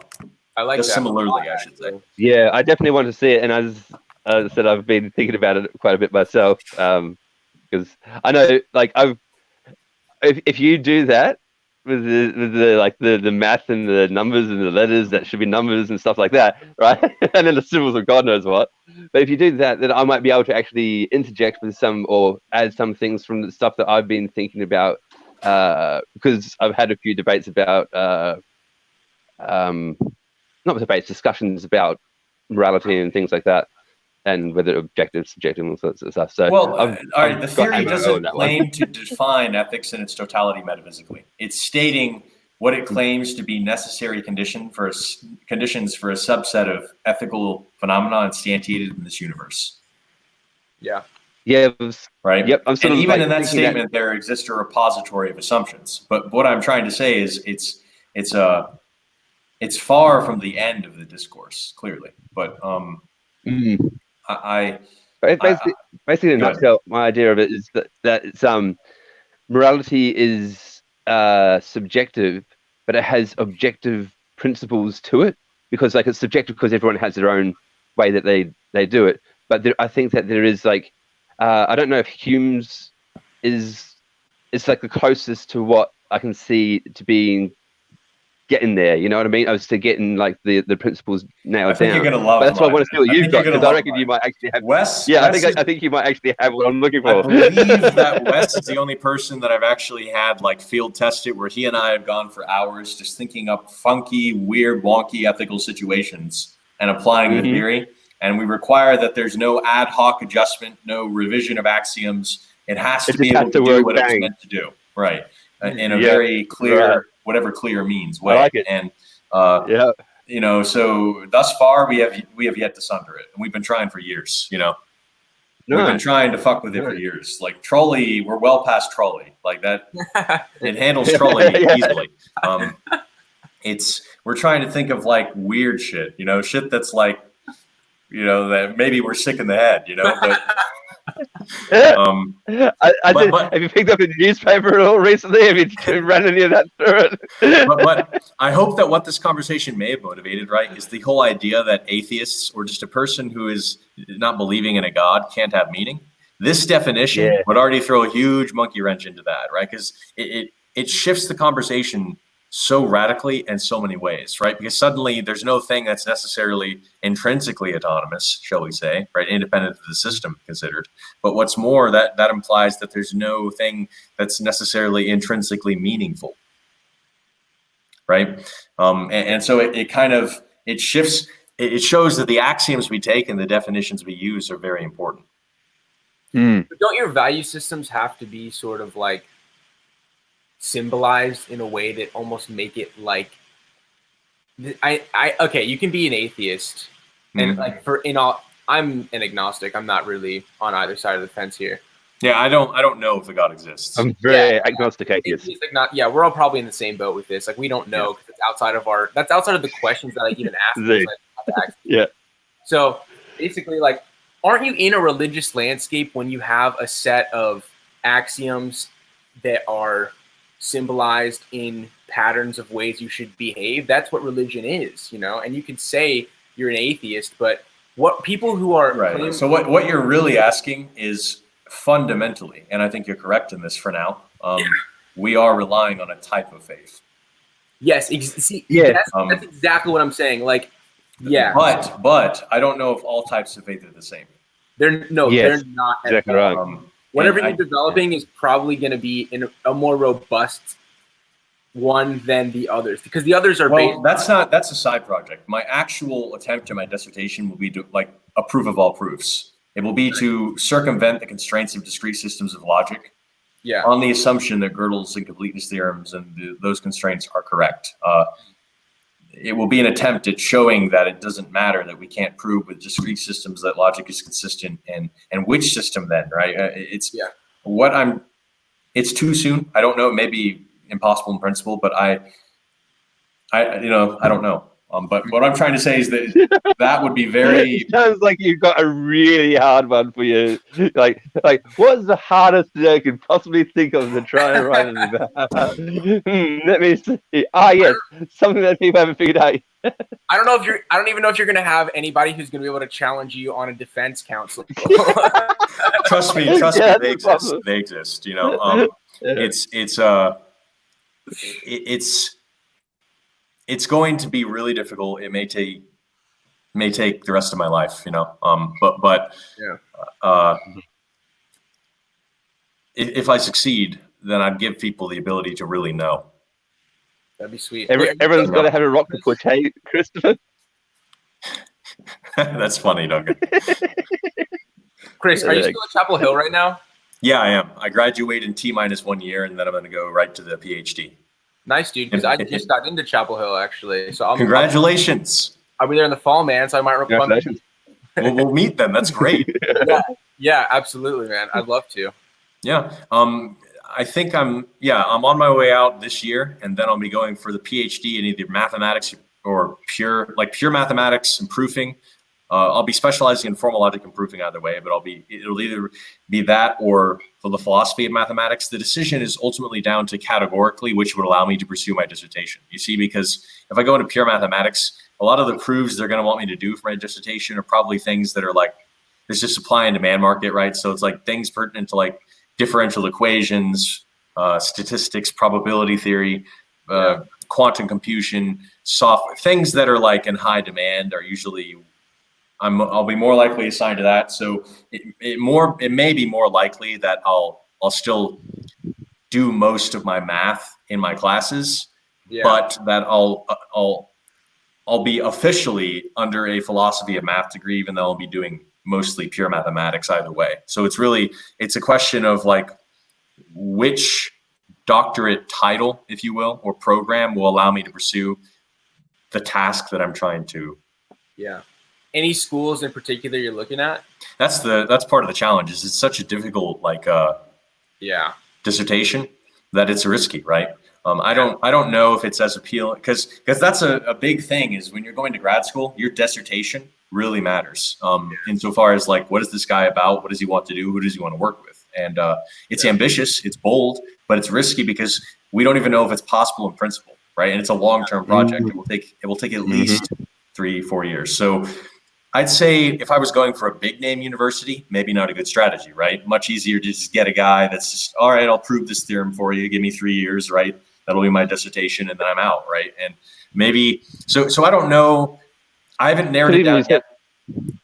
I like that.
Similarly, I should say.
Yeah, I definitely want to see it, and as I said, I've been thinking about it quite a bit myself, because I know, like, if you do that with the math and the numbers and the letters that should be numbers and stuff like that, right? And then the symbols of God knows what. But if you do that, then I might be able to actually interject with some or add some things from the stuff that I've been thinking about, because I've had a few debates about, not debates, discussions about morality and things like that, and whether objective, subjective, and all sorts of stuff. So,
well, all right, the theory doesn't claim to define ethics in its totality metaphysically. It's stating what it claims to be necessary conditions for a subset of ethical phenomena instantiated in this universe.
Yeah.
Yeah.
Right.
Yep.
And even in that statement, there exists a repository of assumptions. But what I'm trying to say is, it's far from the end of the discourse, clearly. But
basically, in a nutshell, my idea of it is that it's morality is subjective, but it has objective principles to it, because like it's subjective because everyone has their own way that they do it. But I think that there is like I don't know if Hume's it's like the closest to what I can see to being getting there, you know what I mean? As to getting like the principles nailed down.
You're gonna love.
But that's why I want to see what you've got, because I reckon you might actually have.
Wes.
Yeah, I think you might actually have what I'm looking for.
I believe that Wes is the only person that I've actually had like field tested, where he and I have gone for hours just thinking up funky, weird, wonky ethical situations and applying the theory. And we require that there's no ad hoc adjustment, no revision of axioms. It has to be able to do what it's meant to do, right? In a very clear, whatever clear means way.
I like it.
And you know, so thus far we have yet to sunder it, and we've been trying for years. You know, we've been trying to fuck with it for years. Like trolley, we're well past trolley. Like that, it handles trolley easily. We're trying to think of like weird shit. You know, shit that's like, you know, that maybe we're sick in the head. You know, but.
Have you picked up a newspaper at all recently? Have you run any of that through it?
but I hope that what this conversation may have motivated, right, is the whole idea that atheists or just a person who is not believing in a God can't have meaning. This definition would already throw a huge monkey wrench into that, right? Because it shifts the conversation so radically in so many ways, right? Because suddenly there's no thing that's necessarily intrinsically autonomous, shall we say, right? Independent of the system considered. But what's more, that implies that there's no thing that's necessarily intrinsically meaningful, right? And so it shifts, it shows that the axioms we take and the definitions we use are very important.
But don't your value systems have to be sort of like symbolized in a way that almost make it like okay, you can be an atheist and like I'm an agnostic. I'm not really on either side of the fence here.
Yeah, I don't know if a God exists.
I'm very agnostic atheist.
We're all probably in the same boat with this. Like we don't know because it's outside of the questions that I even ask. So basically, like, aren't you in a religious landscape when you have a set of axioms that are symbolized in patterns of ways you should behave? That's what religion is, you know. And you can say you're an atheist, but what people who are
so what you're really asking is fundamentally, and I think you're correct in this for now, we are relying on a type of faith.
Yes, that's exactly what I'm saying. Like,
but I don't know if all types of faith are the same.
They're not.
Exactly right.
whatever you're developing is probably going to be in a more robust one than the others, because the others are based.
That's a side project. My actual attempt in my dissertation will be to like a proof of all proofs. It will be to circumvent the constraints of discrete systems of logic.
Yeah.
On the assumption that Gödel's incompleteness theorems and those constraints are correct. It will be an attempt at showing that it doesn't matter, that we can't prove with discrete systems that logic is consistent, and which system then, right? It's too soon. I don't know. It may be impossible in principle, but I don't know. But what I'm trying to say is that would be very.
It sounds like you've got a really hard one for you. Like what's the hardest thing I could possibly think of to try and write it about? Let me see. Yes, something that people haven't figured out.
I don't even know if you're going to have anybody who's going to be able to challenge you on a defense counsel.
Trust me, they exist. They exist. It's going to be really difficult. It may take the rest of my life, but if I succeed, then I'd give people the ability to really know.
That'd be sweet.
Everyone's got to have a rock to push, hey, Christopher?
That's funny, Duncan.
Chris, are you still at Chapel Hill right now?
Yeah, I am. I graduate in T-1 year, and then I'm going to go right to the PhD.
Nice, dude, because I just got into Chapel Hill, actually. So
congratulations.
I'll be there in the fall, man, so I might
Congratulations.
We'll meet then. That's great.
Yeah, absolutely, man. I'd love to.
Yeah. I think I'm on my way out this year, and then I'll be going for the PhD in either mathematics or pure mathematics and proofing. I'll be specializing in formal logic and proofing either way, but it'll either be that or for the philosophy of mathematics. The decision is ultimately down to categorically which would allow me to pursue my dissertation. You see, because if I go into pure mathematics, a lot of the proofs they're going to want me to do for my dissertation are probably things that are like, there's just supply and demand market, right? So it's like things pertinent to like differential equations, statistics, probability theory, quantum computation, software, things that are like in high demand are usually I'll be more likely assigned to that. So it may be more likely that I'll still do most of my math in my classes, but that I'll be officially under a philosophy of math degree, even though I'll be doing mostly pure mathematics either way. So it's a question of like which doctorate title, if you will, or program will allow me to pursue the task that I'm trying to.
Yeah. Any schools in particular you're looking at?
That's part of the challenge. Is it's such a difficult dissertation that it's risky, right? I don't know if it's as appealing because that's a big thing is when you're going to grad school, your dissertation really matters. Insofar as like, what is this guy about? What does he want to do? Who does he want to work with? And it's ambitious, it's bold, but it's risky because we don't even know if it's possible in principle, right? And it's a long-term project. It will take at least 3-4 years. So I'd say if I was going for a big name university, maybe not a good strategy, right? Much easier to just get a guy that's just, all right, I'll prove this theorem for you. Give me 3 years, right? That'll be my dissertation and then I'm out, right? And maybe, so I don't know. I haven't narrowed it down yet.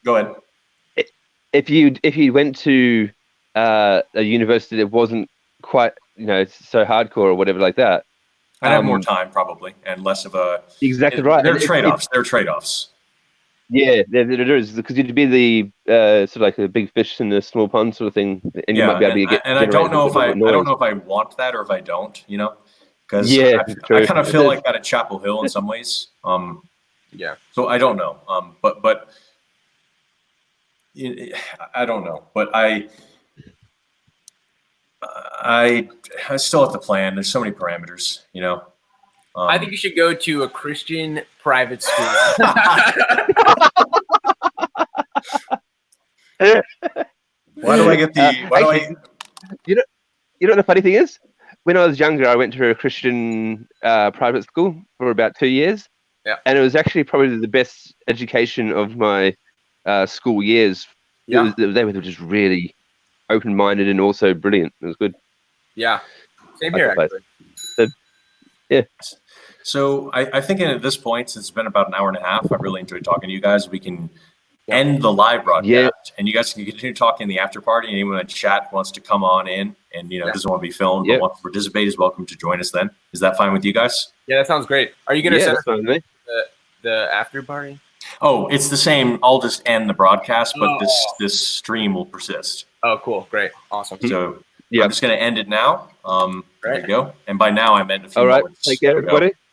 Go ahead.
If you went to a university that wasn't quite, so hardcore or whatever like that,
I'd have more time probably and less of a.
Exactly right.
There are trade-offs. There are trade-offs.
Yeah, there is, because you'd be the sort of like a big fish in a small pond sort of thing, and you might be able to get.
And I don't know if I want that or if I don't, because I kind of feel like that at Chapel Hill in some ways. So I don't know, but I don't know, but I still have to plan. There's so many parameters,
I think you should go to a Christian private school.
Why do I get the?
You know what the funny thing is? When I was younger, I went to a Christian private school for about 2 years, and it was actually probably the best education of my school years.
Yeah.
They were just really open-minded and also brilliant. It was good.
Yeah, same here actually.
So I think at this point, since it's been about an hour and a half, I've really enjoyed talking to you guys. We can end the live broadcast, and you guys can continue talking in the after party. Anyone in chat who wants to come on in and doesn't want to be filmed but wants to participate is welcome to join us then. Is that fine with you guys?
Yeah, that sounds great. Are you going to send
that's fine with me.
the after party?
Oh, it's the same. I'll just end the broadcast, but this stream will persist.
Oh, cool. Great. Awesome.
So I'm just going to end it now. There you go. And by now I meant a few
All right.
moments
Take care,
ago.
everybody.